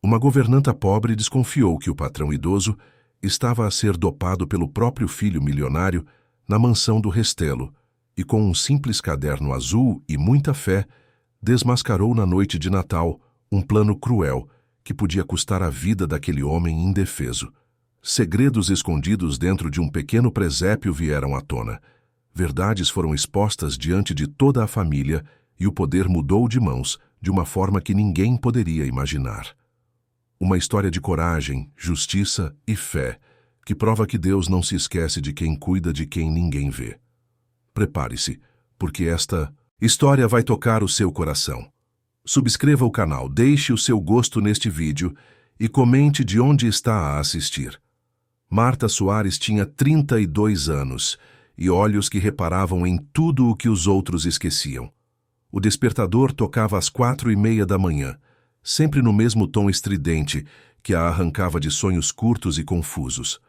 Uma governanta pobre desconfiou que o patrão idoso estava a ser dopado pelo próprio filho milionário na mansão do Restelo e, com um simples caderno azul e muita fé, desmascarou na noite de Natal um plano cruel que podia custar a vida daquele homem indefeso. Segredos escondidos dentro de um pequeno presépio vieram à tona. Verdades foram expostas diante de toda a família e o poder mudou de mãos de uma forma que ninguém poderia imaginar. Uma história de coragem, justiça e fé, que prova que Deus não se esquece de quem cuida de quem ninguém vê. Prepare-se, porque esta história vai tocar o seu coração. Subscreva o canal, deixe o seu gosto neste vídeo e comente de onde está a assistir. Marta Soares tinha 32 anos e olhos que reparavam em tudo o que os outros esqueciam. O despertador tocava às 4:30 da manhã, sempre no mesmo tom estridente que a arrancava de sonhos curtos e confusos.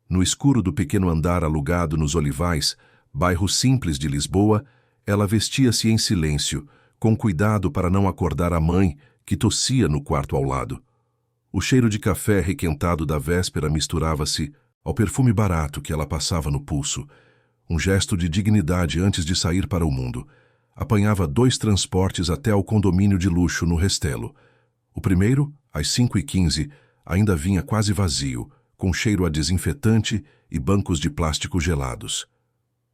No escuro do pequeno andar alugado nos Olivais, bairro simples de Lisboa, ela vestia-se em silêncio, com cuidado para não acordar a mãe, que tossia no quarto ao lado. O cheiro de café requentado da véspera misturava-se ao perfume barato que ela passava no pulso. Um gesto de dignidade antes de sair para o mundo. Apanhava 2 transportes até ao condomínio de luxo no Restelo. O primeiro, às 5:15, ainda vinha quase vazio, com cheiro a desinfetante e bancos de plástico gelados.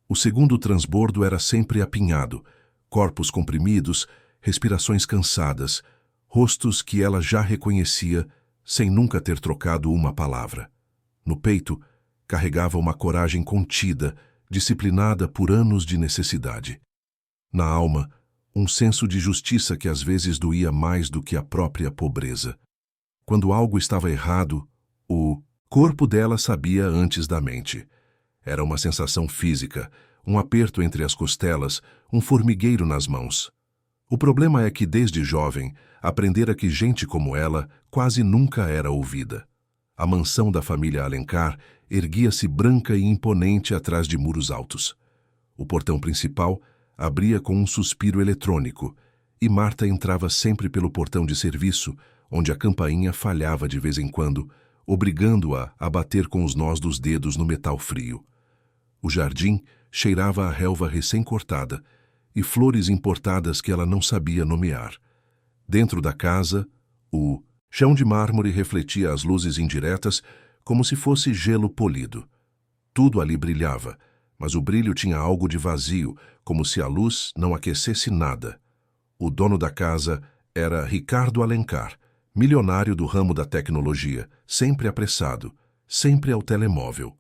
O segundo transbordo era sempre apinhado, corpos comprimidos, respirações cansadas, rostos que ela já reconhecia sem nunca ter trocado uma palavra. No peito, carregava uma coragem contida, disciplinada por anos de necessidade. Na alma, um senso de justiça que às vezes doía mais do que a própria pobreza. Quando algo estava errado, o corpo dela sabia antes da mente. Era uma sensação física, um aperto entre as costelas, um formigueiro nas mãos. O problema é que, desde jovem, aprendera que gente como ela quase nunca era ouvida. A mansão da família Alencar erguia-se branca e imponente atrás de muros altos. O portão principal abria com um suspiro eletrônico, e Marta entrava sempre pelo portão de serviço, onde a campainha falhava de vez em quando, obrigando-a a bater com os nós dos dedos no metal frio. O jardim cheirava a relva recém-cortada e flores importadas que ela não sabia nomear. Dentro da casa, o chão de mármore refletia as luzes indiretas como se fosse gelo polido. Tudo ali brilhava, mas o brilho tinha algo de vazio, como se a luz não aquecesse nada. O dono da casa era Ricardo Alencar, milionário do ramo da tecnologia, sempre apressado, sempre ao telemóvel.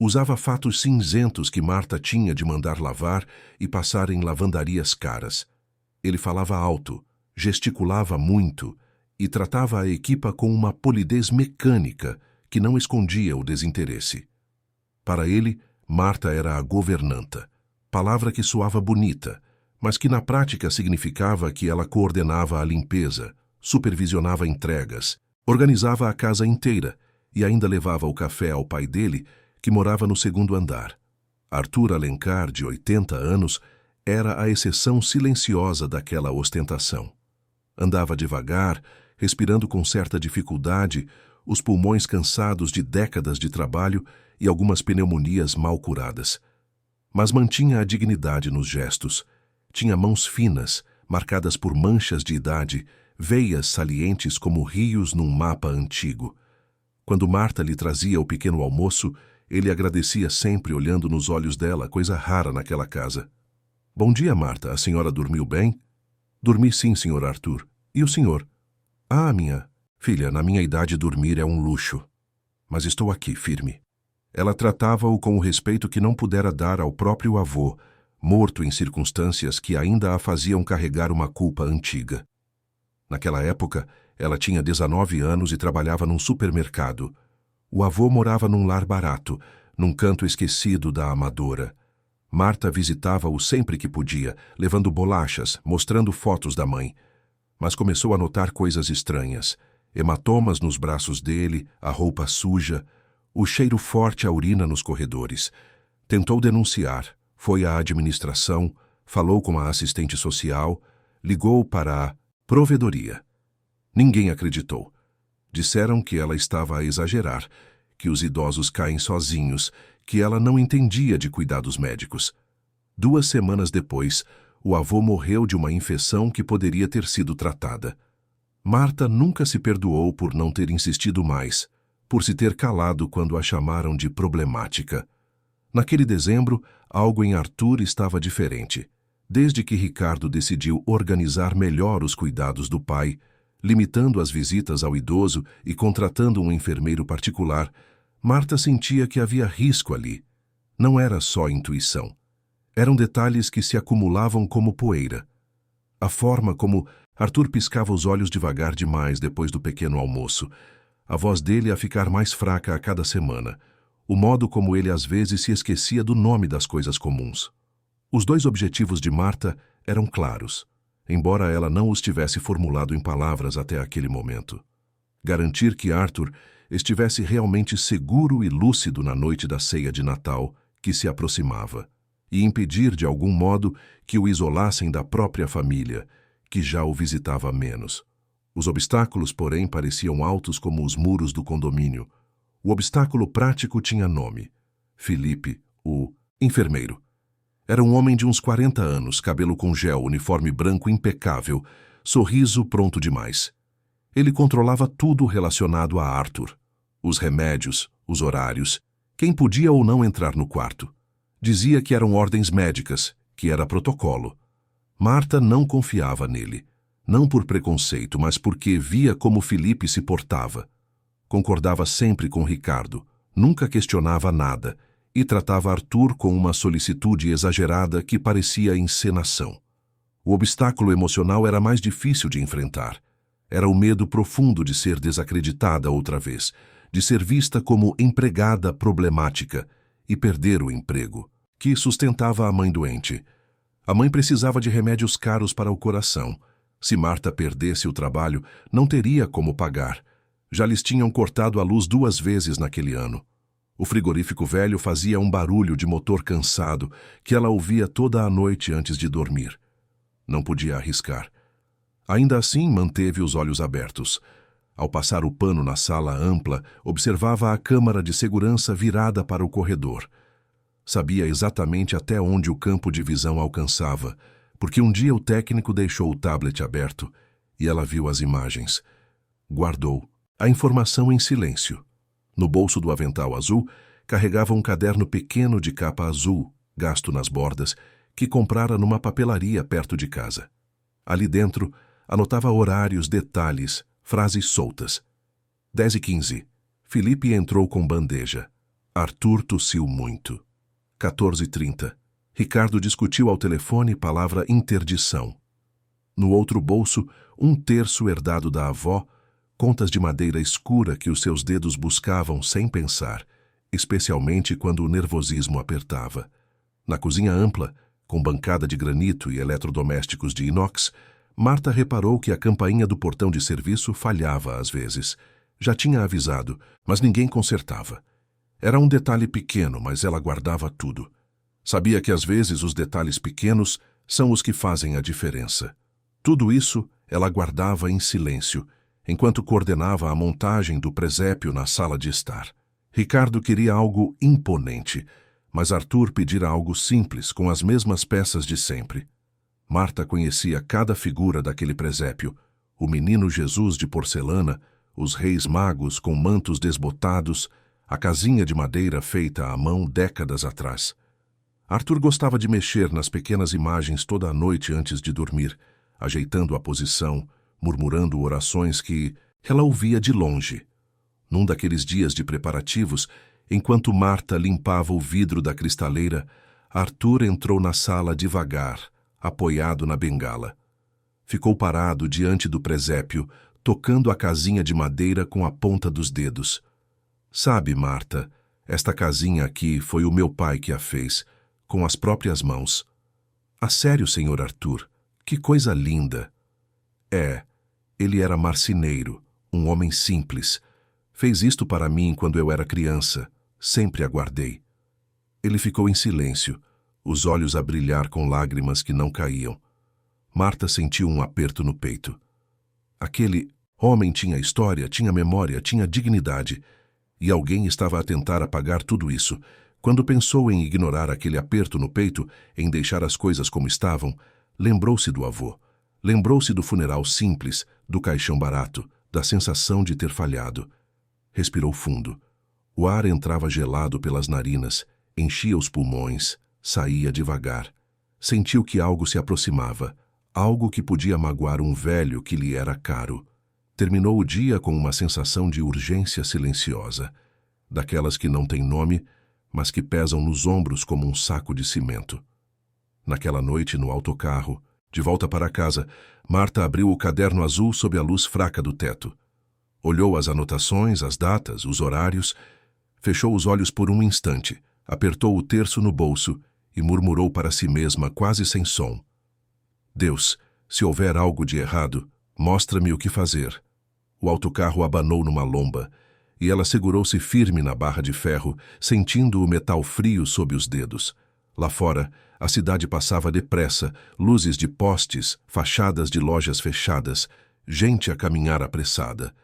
Usava fatos cinzentos que Marta tinha de mandar lavar e passar em lavandarias caras. Ele falava alto, gesticulava muito e tratava a equipa com uma polidez mecânica que não escondia o desinteresse. Para ele, Marta era a governanta, palavra que soava bonita, mas que na prática significava que ela coordenava a limpeza, supervisionava entregas, organizava a casa inteira e ainda levava o café ao pai dele, que morava no segundo andar. Arthur Alencar, de 80 anos, era a exceção silenciosa daquela ostentação. Andava devagar, respirando com certa dificuldade, os pulmões cansados de décadas de trabalho e algumas pneumonias mal curadas. Mas mantinha a dignidade nos gestos. Tinha mãos finas, marcadas por manchas de idade, veias salientes como rios num mapa antigo. Quando Marta lhe trazia o pequeno almoço, ele agradecia sempre olhando nos olhos dela, coisa rara naquela casa. Bom dia, Marta. A senhora dormiu bem? Dormi sim, senhor Arthur. E o senhor? Ah, minha filha, na minha idade dormir é um luxo. Mas estou aqui, firme. Ela tratava-o com o respeito que não pudera dar ao próprio avô, morto em circunstâncias que ainda a faziam carregar uma culpa antiga. Naquela época, ela tinha 19 anos e trabalhava num supermercado. O avô morava num lar barato, num canto esquecido da Amadora. Marta visitava-o sempre que podia, levando bolachas, mostrando fotos da mãe. Mas começou a notar coisas estranhas. Hematomas nos braços dele, a roupa suja, o cheiro forte a urina nos corredores. Tentou denunciar, foi à administração, falou com a assistente social, ligou para a provedoria. Ninguém acreditou. Disseram que ela estava a exagerar, que os idosos caem sozinhos, que ela não entendia de cuidados médicos. 2 semanas depois, o avô morreu de uma infecção que poderia ter sido tratada. Marta nunca se perdoou por não ter insistido mais, por se ter calado quando a chamaram de problemática. Naquele dezembro, algo em Arthur estava diferente. Desde que Ricardo decidiu organizar melhor os cuidados do pai, limitando as visitas ao idoso e contratando um enfermeiro particular, Marta sentia que havia risco ali. Não era só intuição. Eram detalhes que se acumulavam como poeira. A forma como Arthur piscava os olhos devagar demais depois do pequeno almoço, a voz dele a ficar mais fraca a cada semana, o modo como ele às vezes se esquecia do nome das coisas comuns. Os 2 objetivos de Marta eram claros, embora ela não os tivesse formulado em palavras até aquele momento. Garantir que Arthur estivesse realmente seguro e lúcido na noite da ceia de Natal que se aproximava, e impedir de algum modo que o isolassem da própria família, que já o visitava menos. Os obstáculos, porém, pareciam altos como os muros do condomínio. O obstáculo prático tinha nome: Felipe, o enfermeiro. Era um homem de uns 40 anos, cabelo com gel, uniforme branco impecável, sorriso pronto demais. Ele controlava tudo relacionado a Arthur. Os remédios, os horários, quem podia ou não entrar no quarto. Dizia que eram ordens médicas, que era protocolo. Marta não confiava nele, não por preconceito, mas porque via como Felipe se portava. Concordava sempre com Ricardo, nunca questionava nada, e tratava Arthur com uma solicitude exagerada que parecia encenação. O obstáculo emocional era mais difícil de enfrentar. Era o medo profundo de ser desacreditada outra vez, de ser vista como empregada problemática e perder o emprego, que sustentava a mãe doente. A mãe precisava de remédios caros para o coração. Se Marta perdesse o trabalho, não teria como pagar. Já lhes tinham cortado a luz 2 vezes naquele ano. O frigorífico velho fazia um barulho de motor cansado que ela ouvia toda a noite antes de dormir. Não podia arriscar. Ainda assim, manteve os olhos abertos. Ao passar o pano na sala ampla, observava a câmara de segurança virada para o corredor. Sabia exatamente até onde o campo de visão alcançava, porque um dia o técnico deixou o tablet aberto e ela viu as imagens. Guardou a informação em silêncio. No bolso do avental azul, carregava um caderno pequeno de capa azul, gasto nas bordas, que comprara numa papelaria perto de casa. Ali dentro, anotava horários, detalhes, frases soltas. 10h15. Felipe entrou com bandeja. Arthur tossiu muito. 14h30. Ricardo discutiu ao telefone palavra interdição. No outro bolso, 1/3 herdado da avó, contas de madeira escura que os seus dedos buscavam sem pensar, especialmente quando o nervosismo apertava. Na cozinha ampla, com bancada de granito e eletrodomésticos de inox, Marta reparou que a campainha do portão de serviço falhava às vezes. Já tinha avisado, mas ninguém consertava. Era um detalhe pequeno, mas ela guardava tudo. Sabia que às vezes os detalhes pequenos são os que fazem a diferença. Tudo isso ela guardava em silêncio, enquanto coordenava a montagem do presépio na sala de estar. Ricardo queria algo imponente, mas Arthur pedira algo simples, com as mesmas peças de sempre. Marta conhecia cada figura daquele presépio: o menino Jesus de porcelana, os reis magos com mantos desbotados, a casinha de madeira feita à mão décadas atrás. Arthur gostava de mexer nas pequenas imagens toda a noite antes de dormir, ajeitando a posição, murmurando orações que ela ouvia de longe. Num daqueles dias de preparativos, enquanto Marta limpava o vidro da cristaleira, Arthur entrou na sala devagar, apoiado na bengala. Ficou parado diante do presépio, tocando a casinha de madeira com a ponta dos dedos. Sabe, Marta, esta casinha aqui foi o meu pai que a fez, com as próprias mãos. A sério, senhor Arthur, que coisa linda. Ele era marceneiro, um homem simples. Fez isto para mim quando eu era criança. Sempre aguardei. Ele ficou em silêncio, os olhos a brilhar com lágrimas que não caíam. Marta sentiu um aperto no peito. Aquele Homem tinha história, tinha memória, tinha dignidade. E alguém estava a tentar apagar tudo isso. Quando pensou em ignorar aquele aperto no peito, em deixar as coisas como estavam, lembrou-se do avô. Lembrou-se do funeral simples, do caixão barato, da sensação de ter falhado. Respirou fundo. O ar entrava gelado pelas narinas, enchia os pulmões, saía devagar. Sentiu que algo se aproximava, algo que podia magoar um velho que lhe era caro. Terminou o dia com uma sensação de urgência silenciosa, daquelas que não têm nome, mas que pesam nos ombros como um saco de cimento. Naquela noite, no autocarro, de volta para casa, Marta abriu o caderno azul sob a luz fraca do teto. Olhou as anotações, as datas, os horários, fechou os olhos por um instante, apertou o terço no bolso e murmurou para si mesma quase sem som. Deus, se houver algo de errado, mostra-me o que fazer. O autocarro abanou numa lomba e ela segurou-se firme na barra de ferro, sentindo o metal frio sob os dedos. Lá fora, a cidade passava depressa, luzes de postes, fachadas de lojas fechadas, gente a caminhar apressada.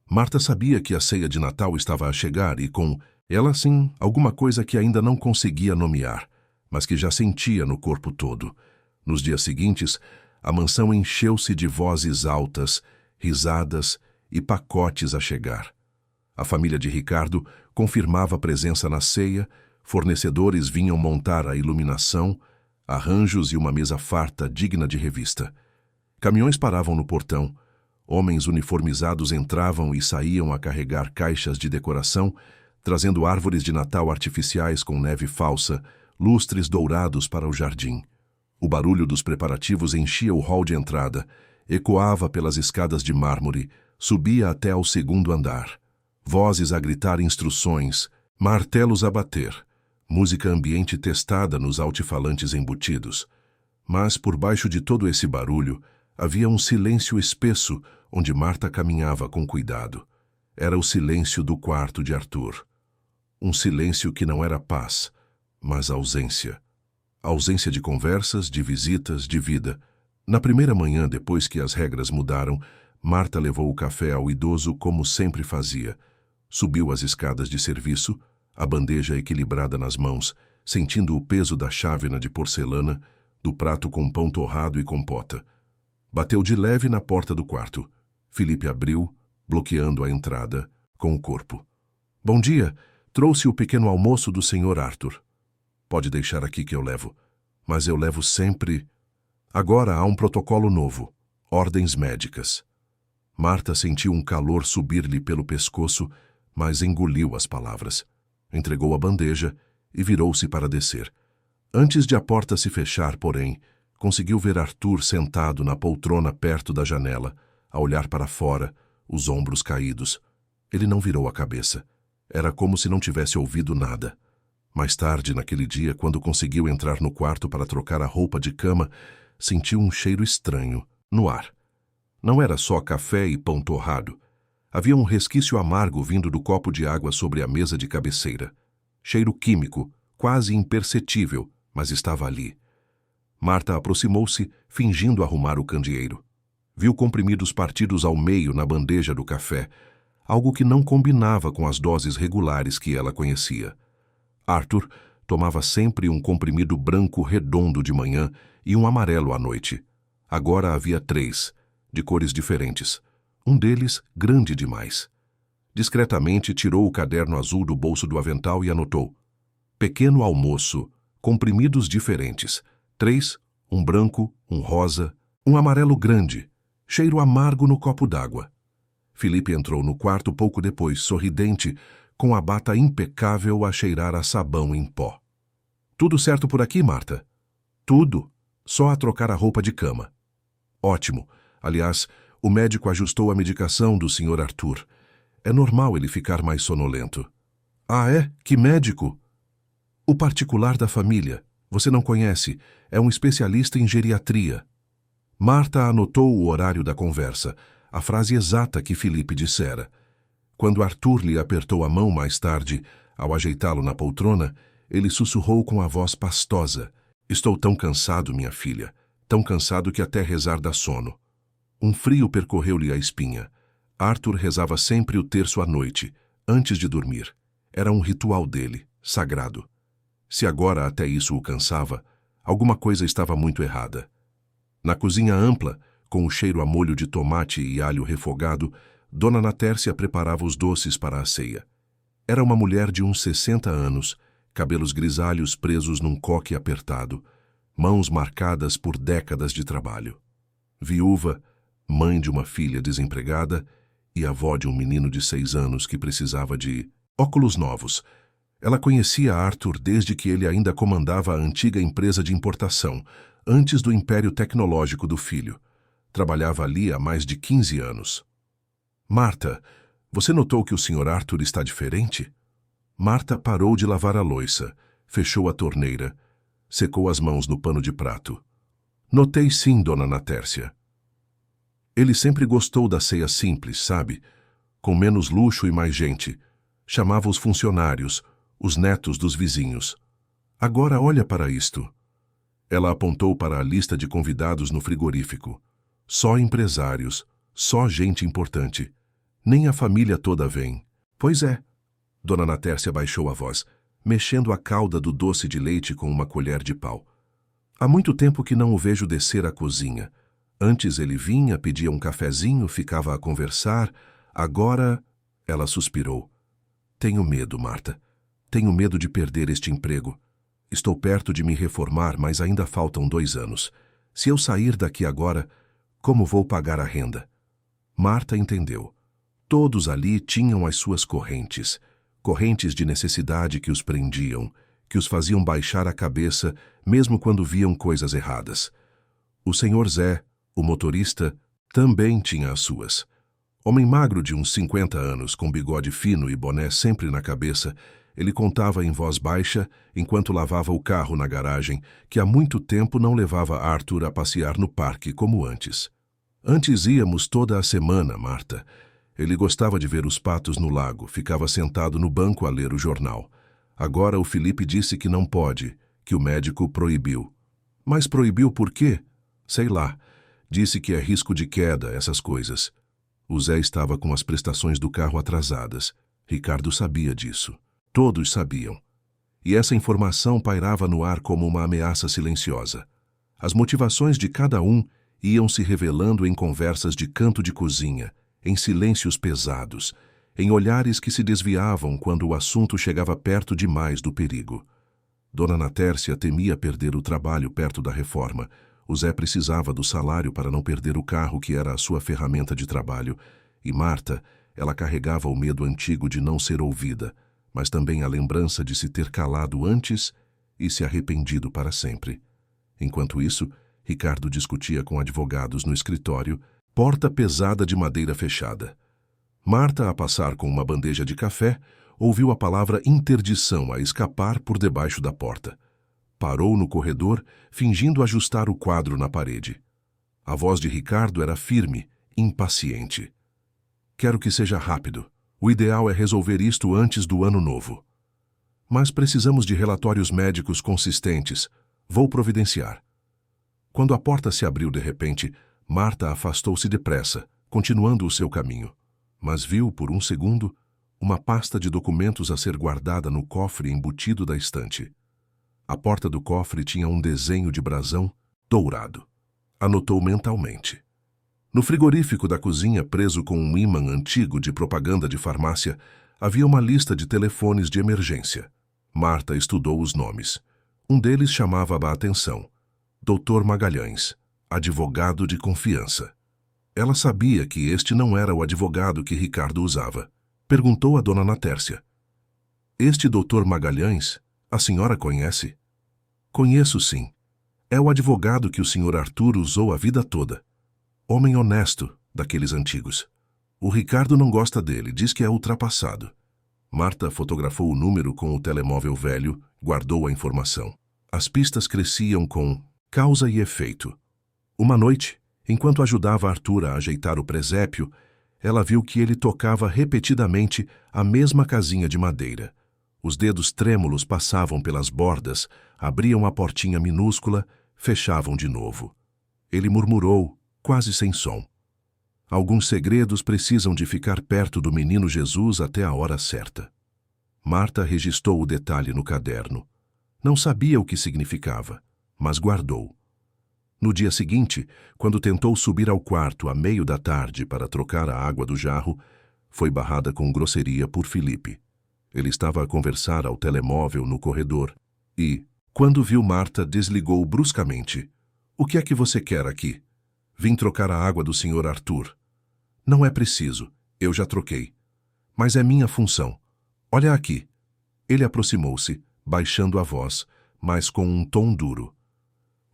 Marta sabia que a ceia de Natal estava a chegar e com ela, sim, alguma coisa que ainda não conseguia nomear, mas que já sentia no corpo todo. Nos dias seguintes, a mansão encheu-se de vozes altas, risadas e pacotes a chegar. A família de Ricardo confirmava presença na ceia, fornecedores vinham montar a iluminação, arranjos e uma mesa farta digna de revista. Caminhões paravam no portão, homens uniformizados entravam e saíam a carregar caixas de decoração, trazendo árvores de Natal artificiais com neve falsa, lustres dourados para o jardim. O barulho dos preparativos enchia o hall de entrada, ecoava pelas escadas de mármore, subia até ao segundo andar. Vozes a gritar instruções, martelos a bater, música ambiente testada nos altifalantes embutidos. Mas, por baixo de todo esse barulho, havia um silêncio espesso onde Marta caminhava com cuidado. Era o silêncio do quarto de Arthur. Um silêncio que não era paz, mas ausência. Ausência de conversas, de visitas, de vida. Na primeira manhã, depois que as regras mudaram, Marta levou o café ao idoso como sempre fazia. Subiu as escadas de serviço, a bandeja equilibrada nas mãos, sentindo o peso da chávena de porcelana, do prato com pão torrado e compota. Bateu de leve na porta do quarto. Felipe abriu, bloqueando a entrada, com o corpo. Bom dia, trouxe o pequeno almoço do Sr. Arthur. Pode deixar aqui que eu levo, mas eu levo sempre... Agora há um protocolo novo, ordens médicas. Marta sentiu um calor subir-lhe pelo pescoço, mas engoliu as palavras. Entregou a bandeja e virou-se para descer. Antes de a porta se fechar, porém, conseguiu ver Arthur sentado na poltrona perto da janela, a olhar para fora, os ombros caídos. Ele não virou a cabeça. Era como se não tivesse ouvido nada. Mais tarde, naquele dia, quando conseguiu entrar no quarto para trocar a roupa de cama, sentiu um cheiro estranho, no ar. Não era só café e pão torrado. Havia um resquício amargo vindo do copo de água sobre a mesa de cabeceira. Cheiro químico, quase imperceptível, mas estava ali. Marta aproximou-se, fingindo arrumar o candeeiro. Viu comprimidos partidos ao meio na bandeja do café, algo que não combinava com as doses regulares que ela conhecia. Arthur tomava sempre um comprimido branco redondo de manhã e um amarelo à noite. Agora havia 3, de cores diferentes. Um deles grande demais. Discretamente tirou o caderno azul do bolso do avental e anotou: pequeno almoço, comprimidos diferentes. 3, um branco, um rosa, um amarelo grande, cheiro amargo no copo d'água. Felipe entrou no quarto pouco depois, sorridente, com a bata impecável a cheirar a sabão em pó. Tudo certo por aqui, Marta? Tudo. Só a trocar a roupa de cama. Ótimo. Aliás, o médico ajustou a medicação do Sr. Arthur. É normal ele ficar mais sonolento. Ah, é? Que médico? O particular da família. Você não conhece. É um especialista em geriatria. Marta anotou o horário da conversa, a frase exata que Felipe dissera. Quando Arthur lhe apertou a mão mais tarde, ao ajeitá-lo na poltrona, ele sussurrou com a voz pastosa: Estou tão cansado, minha filha, tão cansado que até rezar dá sono. Um frio percorreu-lhe a espinha. Arthur rezava sempre o terço à noite, antes de dormir. Era um ritual dele, sagrado. Se agora até isso o cansava, alguma coisa estava muito errada. Na cozinha ampla, com o cheiro a molho de tomate e alho refogado, Dona Natércia preparava os doces para a ceia. Era uma mulher de uns 60 anos, cabelos grisalhos presos num coque apertado, mãos marcadas por décadas de trabalho. Viúva, mãe de uma filha desempregada e avó de um menino de 6 anos que precisava de óculos novos. Ela conhecia Arthur desde que ele ainda comandava a antiga empresa de importação, antes do império tecnológico do filho. Trabalhava ali há mais de 15 anos. Marta, você notou que o Sr. Arthur está diferente? Marta parou de lavar a louça, fechou a torneira, secou as mãos no pano de prato. Notei sim, Dona Natércia. Ele sempre gostou da ceia simples, sabe? Com menos luxo e mais gente. Chamava os funcionários, os netos dos vizinhos. Agora olha para isto. Ela apontou para a lista de convidados no frigorífico. Só empresários, só gente importante. Nem a família toda vem. Pois é. Dona Natércia baixou a voz, mexendo a calda do doce de leite com uma colher de pau. Há muito tempo que não o vejo descer à cozinha. Antes ele vinha, pedia um cafezinho, ficava a conversar. Agora... Ela suspirou. Tenho medo, Marta. Tenho medo de perder este emprego. Estou perto de me reformar, mas ainda faltam 2 anos. Se eu sair daqui agora, como vou pagar a renda? Marta entendeu. Todos ali tinham as suas correntes. Correntes de necessidade que os prendiam, que os faziam baixar a cabeça, mesmo quando viam coisas erradas. O senhor Zé, o motorista, também tinha as suas. Homem magro de uns 50 anos, com bigode fino e boné sempre na cabeça, ele contava em voz baixa, enquanto lavava o carro na garagem, que há muito tempo não levava Arthur a passear no parque como antes. Antes íamos toda a semana, Marta. Ele gostava de ver os patos no lago, ficava sentado no banco a ler o jornal. Agora o Felipe disse que não pode, que o médico proibiu. Mas proibiu por quê? Sei lá. Disse que é risco de queda, essas coisas. O Zé estava com as prestações do carro atrasadas. Ricardo sabia disso. Todos sabiam. E essa informação pairava no ar como uma ameaça silenciosa. As motivações de cada um iam se revelando em conversas de canto de cozinha, em silêncios pesados, em olhares que se desviavam quando o assunto chegava perto demais do perigo. Dona Natércia temia perder o trabalho perto da reforma. O Zé precisava do salário para não perder o carro que era a sua ferramenta de trabalho. E Marta, ela carregava o medo antigo de não ser ouvida, mas também a lembrança de se ter calado antes e se arrependido para sempre. Enquanto isso, Ricardo discutia com advogados no escritório, porta pesada de madeira fechada. Marta, a passar com uma bandeja de café, ouviu a palavra interdição a escapar por debaixo da porta. Parou no corredor, fingindo ajustar o quadro na parede. A voz de Ricardo era firme, impaciente. Quero que seja rápido. O ideal é resolver isto antes do ano novo. Mas precisamos de relatórios médicos consistentes. Vou providenciar. Quando a porta se abriu de repente, Marta afastou-se depressa, continuando o seu caminho. Mas viu, por um segundo, uma pasta de documentos a ser guardada no cofre embutido da estante. A porta do cofre tinha um desenho de brasão dourado. Anotou mentalmente. No frigorífico da cozinha, preso com um ímã antigo de propaganda de farmácia, havia uma lista de telefones de emergência. Marta estudou os nomes. Um deles chamava a atenção. Dr. Magalhães, advogado de confiança. Ela sabia que este não era o advogado que Ricardo usava. Perguntou a Dona Natércia. Este Dr. Magalhães, a senhora conhece? Conheço, sim. É o advogado que o Sr. Arthur usou a vida toda. Homem honesto, daqueles antigos. O Ricardo não gosta dele, diz que é ultrapassado. Marta fotografou o número com o telemóvel velho, guardou a informação. As pistas cresciam com causa e efeito. Uma noite, enquanto ajudava Arthur a ajeitar o presépio, ela viu que ele tocava repetidamente a mesma casinha de madeira. Os dedos trêmulos passavam pelas bordas, abriam a portinha minúscula, fechavam de novo. Ele murmurou, quase sem som. Alguns segredos precisam de ficar perto do menino Jesus até a hora certa. Marta registrou o detalhe no caderno. Não sabia o que significava, mas guardou. No dia seguinte, quando tentou subir ao quarto à meio da tarde para trocar a água do jarro, foi barrada com grosseria por Felipe. Ele estava a conversar ao telemóvel no corredor e, quando viu Marta, desligou bruscamente. "O que é que você quer aqui?" "Vim trocar a água do Sr. Arthur." "Não é preciso, eu já troquei. Mas é minha função. Olha aqui." Ele aproximou-se, baixando a voz, mas com um tom duro.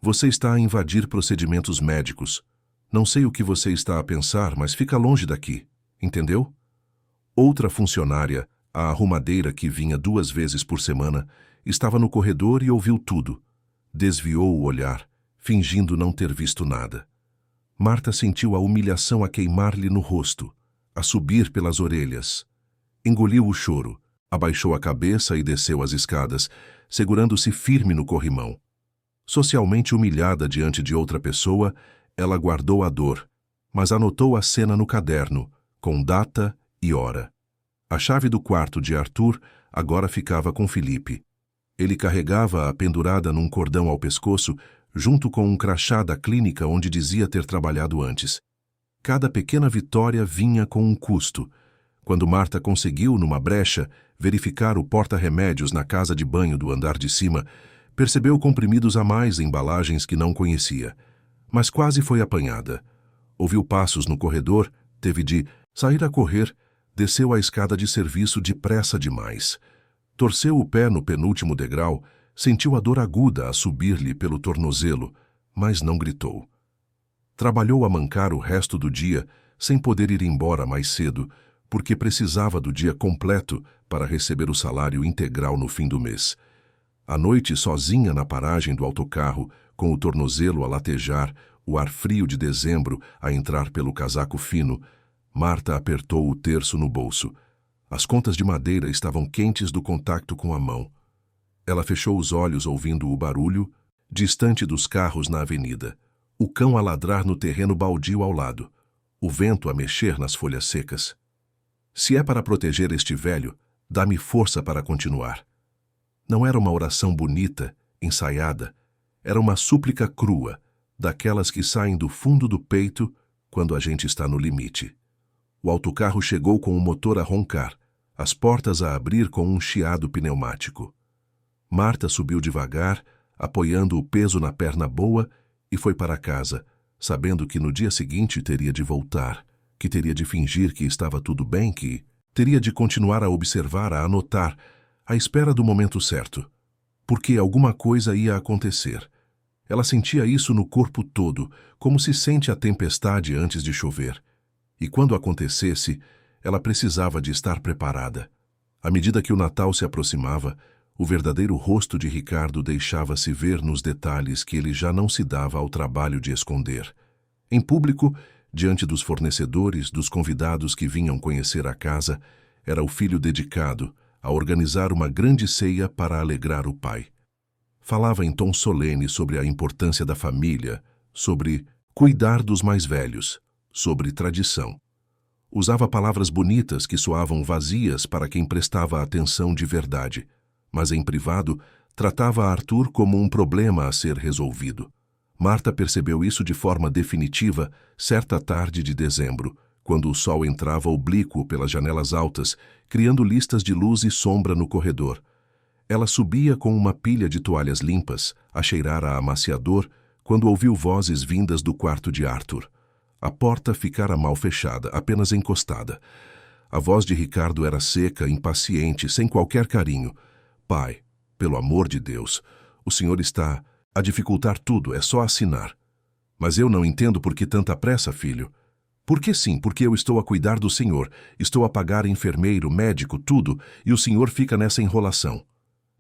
"Você está a invadir procedimentos médicos. Não sei o que você está a pensar, mas fica longe daqui. Entendeu?" Outra funcionária, a arrumadeira que vinha 2 vezes por semana, estava no corredor e ouviu tudo. Desviou o olhar, fingindo não ter visto nada. Marta sentiu a humilhação a queimar-lhe no rosto, a subir pelas orelhas. Engoliu o choro, abaixou a cabeça e desceu as escadas, segurando-se firme no corrimão. Socialmente humilhada diante de outra pessoa, ela guardou a dor, mas anotou a cena no caderno, com data e hora. A chave do quarto de Arthur agora ficava com Felipe. Ele carregava-a pendurada num cordão ao pescoço, junto com um crachá da clínica onde dizia ter trabalhado antes. Cada pequena vitória vinha com um custo. Quando Marta conseguiu, numa brecha, verificar o porta-remédios na casa de banho do andar de cima, percebeu comprimidos a mais em embalagens que não conhecia. Mas quase foi apanhada. Ouviu passos no corredor, teve de sair a correr, desceu a escada de serviço depressa demais. Torceu o pé no penúltimo degrau, sentiu a dor aguda a subir-lhe pelo tornozelo, mas não gritou. Trabalhou a mancar o resto do dia, sem poder ir embora mais cedo, porque precisava do dia completo para receber o salário integral no fim do mês. À noite, sozinha na paragem do autocarro, com o tornozelo a latejar, o ar frio de dezembro a entrar pelo casaco fino, Marta apertou o terço no bolso. As contas de madeira estavam quentes do contato com a mão. Ela fechou os olhos ouvindo o barulho, distante dos carros na avenida. O cão a ladrar no terreno baldio ao lado. O vento a mexer nas folhas secas. Se é para proteger este velho, dá-me força para continuar. Não era uma oração bonita, ensaiada. Era uma súplica crua, daquelas que saem do fundo do peito quando a gente está no limite. O autocarro chegou com o motor a roncar, as portas a abrir com um chiado pneumático. Marta subiu devagar, apoiando o peso na perna boa, e foi para casa, sabendo que no dia seguinte teria de voltar, que teria de fingir que estava tudo bem, que teria de continuar a observar, a anotar, à espera do momento certo. Porque alguma coisa ia acontecer. Ela sentia isso no corpo todo, como se sente a tempestade antes de chover. E quando acontecesse, ela precisava de estar preparada. À medida que o Natal se aproximava, o verdadeiro rosto de Ricardo deixava-se ver nos detalhes que ele já não se dava ao trabalho de esconder. Em público, diante dos fornecedores, dos convidados que vinham conhecer a casa, era o filho dedicado a organizar uma grande ceia para alegrar o pai. Falava em tom solene sobre a importância da família, sobre cuidar dos mais velhos, sobre tradição. Usava palavras bonitas que soavam vazias para quem prestava atenção de verdade, mas em privado tratava Arthur como um problema a ser resolvido. Marta percebeu isso de forma definitiva certa tarde de dezembro, quando o sol entrava oblíquo pelas janelas altas, criando listas de luz e sombra no corredor. Ela subia com uma pilha de toalhas limpas, a cheirar a amaciador, quando ouviu vozes vindas do quarto de Arthur. A porta ficara mal fechada, apenas encostada. A voz de Ricardo era seca, impaciente, sem qualquer carinho. "Pai, pelo amor de Deus, o senhor está a dificultar tudo, é só assinar." "Mas eu não entendo por que tanta pressa, filho." "Por que sim, porque eu estou a cuidar do senhor, estou a pagar enfermeiro, médico, tudo, e o senhor fica nessa enrolação.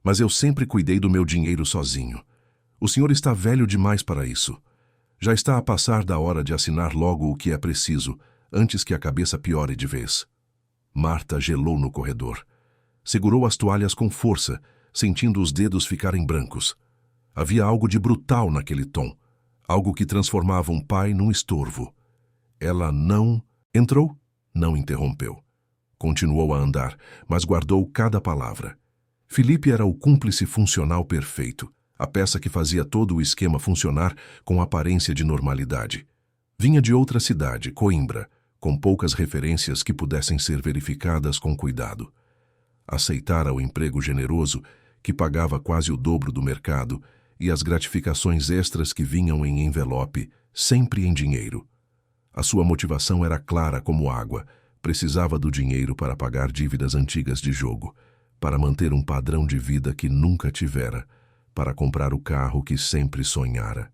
Mas eu sempre cuidei do meu dinheiro sozinho. O senhor está velho demais para isso. Já está a passar da hora de assinar logo o que é preciso, antes que a cabeça piore de vez." Marta gelou no corredor. Segurou as toalhas com força, sentindo os dedos ficarem brancos. Havia algo de brutal naquele tom, algo que transformava um pai num estorvo. Ela não... Entrou? Não interrompeu. Continuou a andar, mas guardou cada palavra. Felipe era o cúmplice funcional perfeito, a peça que fazia todo o esquema funcionar com aparência de normalidade. Vinha de outra cidade, Coimbra, com poucas referências que pudessem ser verificadas com cuidado. Aceitara o emprego generoso, que pagava quase o dobro do mercado, e as gratificações extras que vinham em envelope, sempre em dinheiro. A sua motivação era clara como água. Precisava do dinheiro para pagar dívidas antigas de jogo, para manter um padrão de vida que nunca tivera, para comprar o carro que sempre sonhara.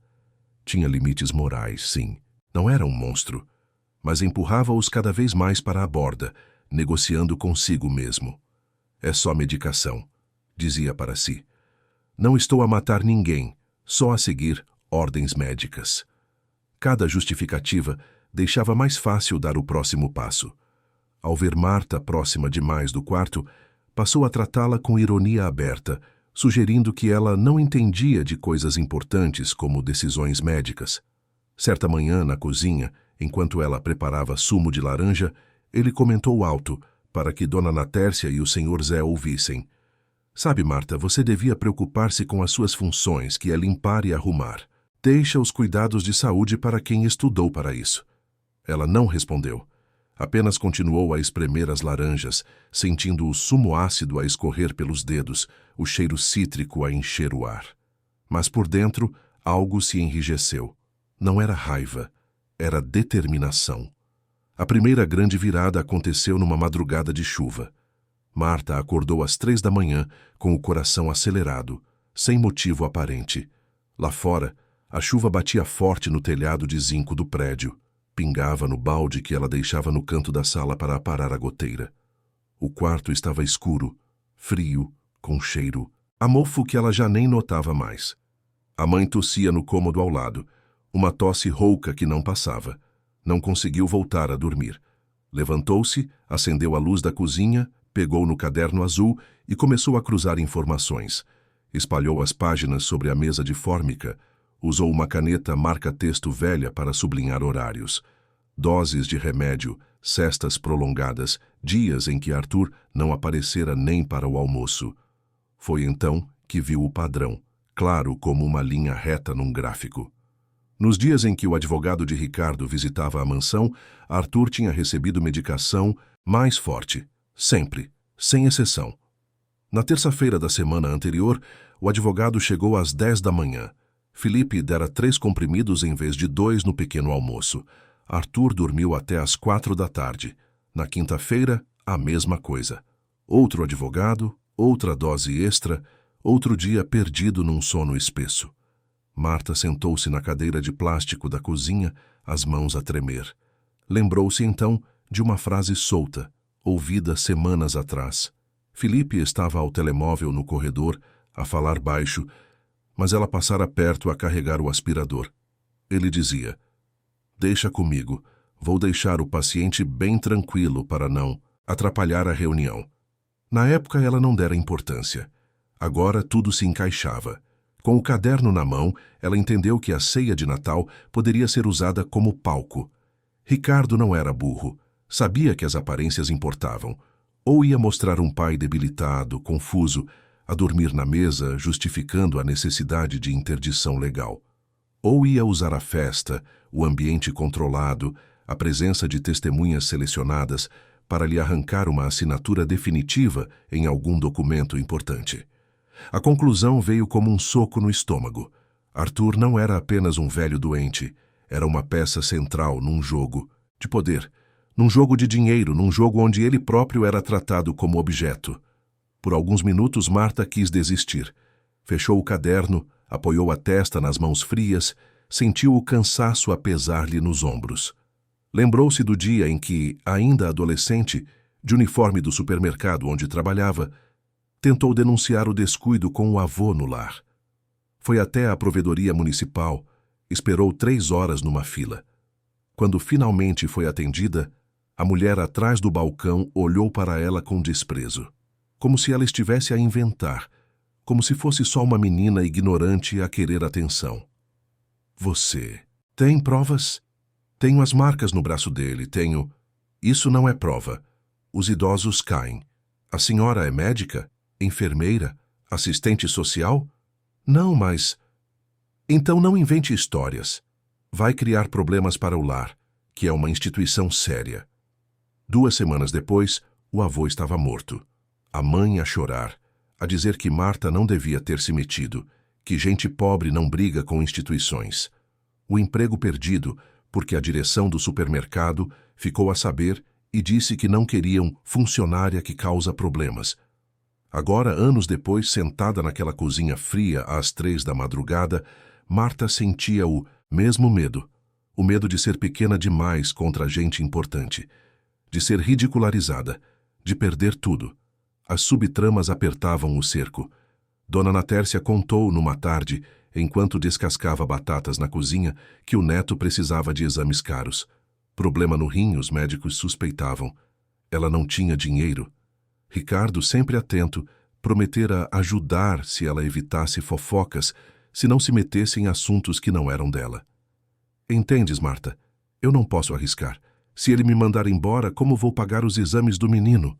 Tinha limites morais, sim. Não era um monstro, mas empurrava-os cada vez mais para a borda, negociando consigo mesmo. É só medicação, dizia para si. Não estou a matar ninguém, só a seguir ordens médicas. Cada justificativa deixava mais fácil dar o próximo passo. Ao ver Marta próxima demais do quarto, passou a tratá-la com ironia aberta, sugerindo que ela não entendia de coisas importantes como decisões médicas. Certa manhã, na cozinha, enquanto ela preparava sumo de laranja, ele comentou alto, para que Dona Natércia e o Sr. Zé ouvissem. Sabe, Marta, você devia preocupar-se com as suas funções, que é limpar e arrumar. Deixa os cuidados de saúde para quem estudou para isso. Ela não respondeu. Apenas continuou a espremer as laranjas, sentindo o sumo ácido a escorrer pelos dedos, o cheiro cítrico a encher o ar. Mas por dentro, algo se enrijeceu. Não era raiva, era determinação. A primeira grande virada aconteceu numa madrugada de chuva. Marta acordou às 3 da manhã, com o coração acelerado, sem motivo aparente. Lá fora, a chuva batia forte no telhado de zinco do prédio. Pingava no balde que ela deixava no canto da sala para aparar a goteira. O quarto estava escuro, frio, com cheiro, a mofo que ela já nem notava mais. A mãe tossia no cômodo ao lado, uma tosse rouca que não passava. Não conseguiu voltar a dormir. Levantou-se, acendeu a luz da cozinha, pegou no caderno azul e começou a cruzar informações. Espalhou as páginas sobre a mesa de fórmica. Usou uma caneta marca-texto velha para sublinhar horários. Doses de remédio, cestas prolongadas, dias em que Arthur não aparecera nem para o almoço. Foi então que viu o padrão, claro como uma linha reta num gráfico. Nos dias em que o advogado de Ricardo visitava a mansão, Arthur tinha recebido medicação mais forte, sempre, sem exceção. Na terça-feira da semana anterior, o advogado chegou às 10 da manhã. Felipe dera 3 comprimidos em vez de 2 no pequeno almoço. Arthur dormiu até às 4 da tarde. Na quinta-feira, a mesma coisa. Outro advogado, outra dose extra, outro dia perdido num sono espesso. Marta sentou-se na cadeira de plástico da cozinha, as mãos a tremer. Lembrou-se então de uma frase solta, ouvida semanas atrás. Felipe estava ao telemóvel no corredor, a falar baixo, mas ela passara perto a carregar o aspirador. Ele dizia: "Deixa comigo, vou deixar o paciente bem tranquilo para não atrapalhar a reunião." Na época ela não dera importância. Agora tudo se encaixava. Com o caderno na mão, ela entendeu que a ceia de Natal poderia ser usada como palco. Ricardo não era burro. Sabia que as aparências importavam. Ou ia mostrar um pai debilitado, confuso, a dormir na mesa, justificando a necessidade de interdição legal. Ou ia usar a festa, o ambiente controlado, a presença de testemunhas selecionadas para lhe arrancar uma assinatura definitiva em algum documento importante. A conclusão veio como um soco no estômago. Arthur não era apenas um velho doente, era uma peça central num jogo de poder, num jogo de dinheiro, num jogo onde ele próprio era tratado como objeto. Por alguns minutos, Marta quis desistir. Fechou o caderno, apoiou a testa nas mãos frias, sentiu o cansaço a pesar-lhe nos ombros. Lembrou-se do dia em que, ainda adolescente, de uniforme do supermercado onde trabalhava, tentou denunciar o descuido com o avô no lar. Foi até a provedoria municipal, esperou 3 horas numa fila. Quando finalmente foi atendida, a mulher atrás do balcão olhou para ela com desprezo, como se ela estivesse a inventar, como se fosse só uma menina ignorante a querer atenção. "Você tem provas?" Tenho as marcas no braço dele, tenho... Isso não é prova. Os idosos caem. A senhora é médica? Enfermeira? Assistente social? Não, mas... Então não invente histórias. Vai criar problemas para o lar, que é uma instituição séria. 2 semanas depois, o avô estava morto. A mãe a chorar, a dizer que Marta não devia ter se metido, que gente pobre não briga com instituições. O emprego perdido, porque a direção do supermercado ficou a saber e disse que não queriam funcionária que causa problemas. Agora, anos depois, sentada naquela cozinha fria às 3 da madrugada, Marta sentia o mesmo medo. O medo de ser pequena demais contra gente importante, de ser ridicularizada, de perder tudo. As subtramas apertavam o cerco. Dona Natércia contou numa tarde, enquanto descascava batatas na cozinha, que o neto precisava de exames caros. Problema no rim, os médicos suspeitavam. Ela não tinha dinheiro. Ricardo, sempre atento, prometera ajudar se ela evitasse fofocas, se não se metesse em assuntos que não eram dela. Entendes, Marta? Eu não posso arriscar. Se ele me mandar embora, como vou pagar os exames do menino?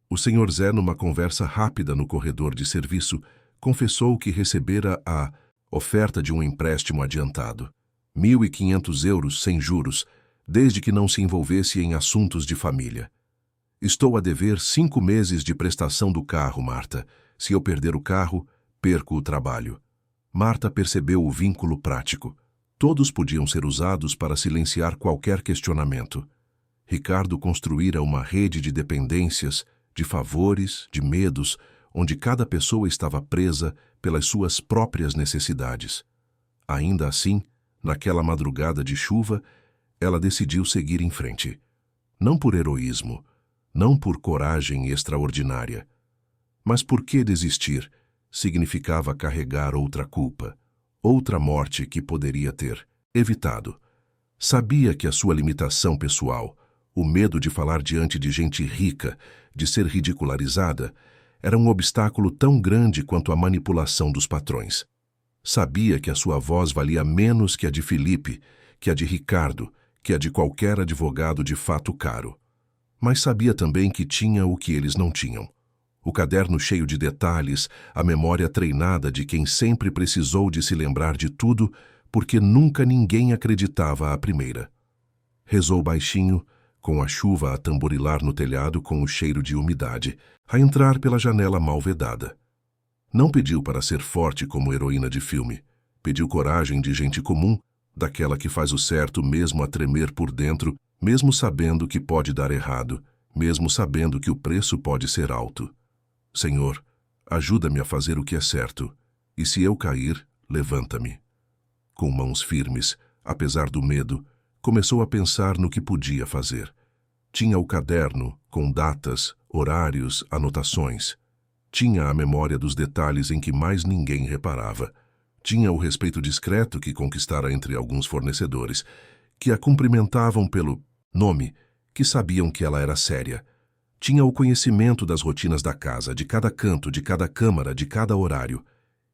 O senhor Zé, numa conversa rápida no corredor de serviço, confessou que recebera a oferta de um empréstimo adiantado. 1.500 euros sem juros, desde que não se envolvesse em assuntos de família. Estou a dever 5 meses de prestação do carro, Marta. Se eu perder o carro, perco o trabalho. Marta percebeu o vínculo prático. Todos podiam ser usados para silenciar qualquer questionamento. Ricardo construíra uma rede de dependências, de favores, de medos, onde cada pessoa estava presa pelas suas próprias necessidades. Ainda assim, naquela madrugada de chuva, ela decidiu seguir em frente. Não por heroísmo, não por coragem extraordinária. Mas por que desistir significava carregar outra culpa, outra morte que poderia ter evitado. Sabia que a sua limitação pessoal, o medo de falar diante de gente rica, de ser ridicularizada, era um obstáculo tão grande quanto a manipulação dos patrões. Sabia que a sua voz valia menos que a de Felipe, que a de Ricardo, que a de qualquer advogado de fato caro. Mas sabia também que tinha o que eles não tinham. O caderno cheio de detalhes, a memória treinada de quem sempre precisou de se lembrar de tudo, porque nunca ninguém acreditava à primeira. Rezou baixinho, com a chuva a tamborilar no telhado com o cheiro de umidade, a entrar pela janela mal vedada. Não pediu para ser forte como heroína de filme. Pediu coragem de gente comum, daquela que faz o certo mesmo a tremer por dentro, mesmo sabendo que pode dar errado, mesmo sabendo que o preço pode ser alto. Senhor, ajuda-me a fazer o que é certo, e se eu cair, levanta-me. Com mãos firmes, apesar do medo, começou a pensar no que podia fazer. Tinha o caderno, com datas, horários, anotações. Tinha a memória dos detalhes em que mais ninguém reparava. Tinha o respeito discreto que conquistara entre alguns fornecedores, que a cumprimentavam pelo nome, que sabiam que ela era séria. Tinha o conhecimento das rotinas da casa, de cada canto, de cada câmara, de cada horário.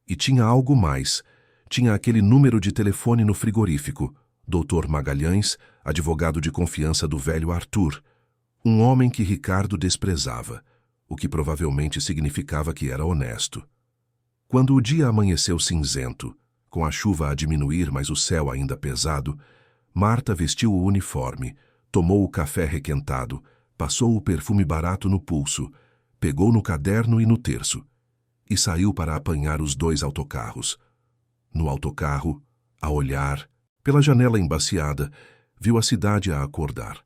E tinha algo mais. Tinha aquele número de telefone no frigorífico. Dr. Magalhães, advogado de confiança do velho Arthur. Um homem que Ricardo desprezava, o que provavelmente significava que era honesto. Quando o dia amanheceu cinzento, com a chuva a diminuir, mas o céu ainda pesado, Marta vestiu o uniforme, tomou o café requentado, passou o perfume barato no pulso, pegou no caderno e no terço, e saiu para apanhar os 2 autocarros. No autocarro, a olhar, pela janela embaciada, viu a cidade a acordar.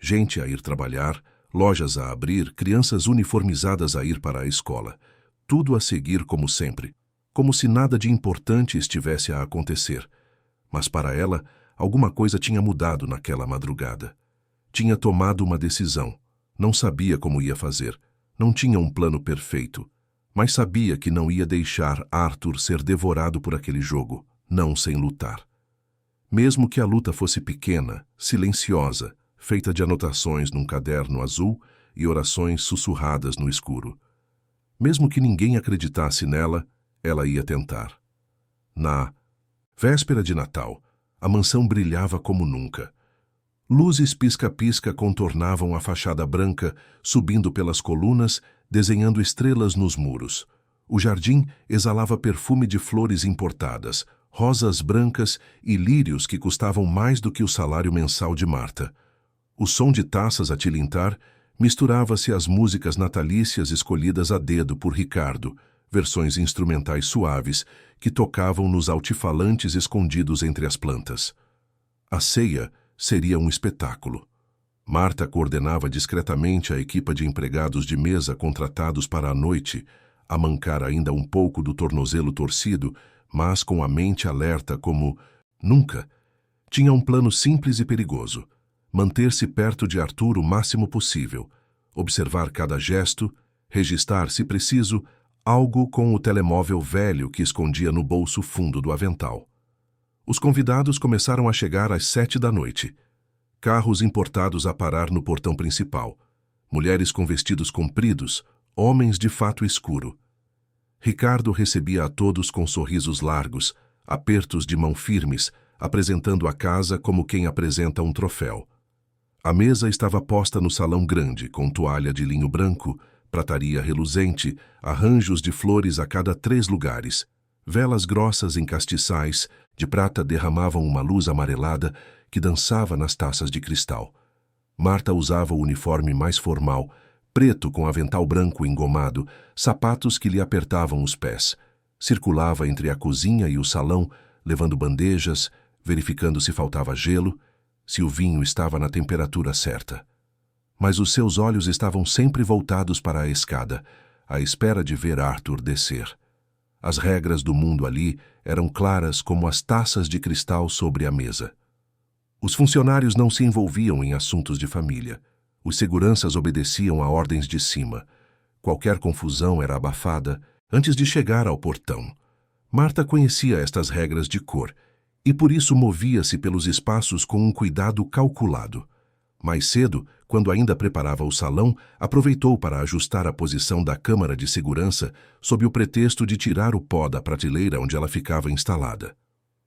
Gente a ir trabalhar, lojas a abrir, crianças uniformizadas a ir para a escola. Tudo a seguir como sempre, como se nada de importante estivesse a acontecer. Mas para ela, alguma coisa tinha mudado naquela madrugada. Tinha tomado uma decisão. Não sabia como ia fazer. Não tinha um plano perfeito. Mas sabia que não ia deixar Arthur ser devorado por aquele jogo, não sem lutar. Mesmo que a luta fosse pequena, silenciosa, feita de anotações num caderno azul e orações sussurradas no escuro. Mesmo que ninguém acreditasse nela, ela ia tentar. Na véspera de Natal, a mansão brilhava como nunca. Luzes pisca-pisca contornavam a fachada branca, subindo pelas colunas, desenhando estrelas nos muros. O jardim exalava perfume de flores importadas, rosas brancas e lírios que custavam mais do que o salário mensal de Marta. O som de taças a tilintar misturava-se às músicas natalícias escolhidas a dedo por Ricardo, versões instrumentais suaves que tocavam nos altifalantes escondidos entre as plantas. A ceia seria um espetáculo. Marta coordenava discretamente a equipa de empregados de mesa contratados para a noite, a mancar ainda um pouco do tornozelo torcido, mas com a mente alerta como nunca. Tinha um plano simples e perigoso: manter-se perto de Arthur o máximo possível, observar cada gesto, registrar, se preciso, algo com o telemóvel velho que escondia no bolso fundo do avental. Os convidados começaram a chegar às 7 da noite. Carros importados a parar no portão principal. Mulheres com vestidos compridos, homens de fato escuro. Ricardo recebia a todos com sorrisos largos, apertos de mão firmes, apresentando a casa como quem apresenta um troféu. A mesa estava posta no salão grande, com toalha de linho branco, prataria reluzente, arranjos de flores a cada 3 lugares. Velas grossas em castiçais de prata derramavam uma luz amarelada que dançava nas taças de cristal. Marta usava o uniforme mais formal, preto com avental branco engomado, sapatos que lhe apertavam os pés. Circulava entre a cozinha e o salão, levando bandejas, verificando se faltava gelo, se o vinho estava na temperatura certa. Mas os seus olhos estavam sempre voltados para a escada, à espera de ver Arthur descer. As regras do mundo ali eram claras como as taças de cristal sobre a mesa. Os funcionários não se envolviam em assuntos de família. Os seguranças obedeciam a ordens de cima. Qualquer confusão era abafada antes de chegar ao portão. Marta conhecia estas regras de cor e por isso movia-se pelos espaços com um cuidado calculado. Mais cedo, quando ainda preparava o salão, aproveitou para ajustar a posição da câmara de segurança sob o pretexto de tirar o pó da prateleira onde ela ficava instalada.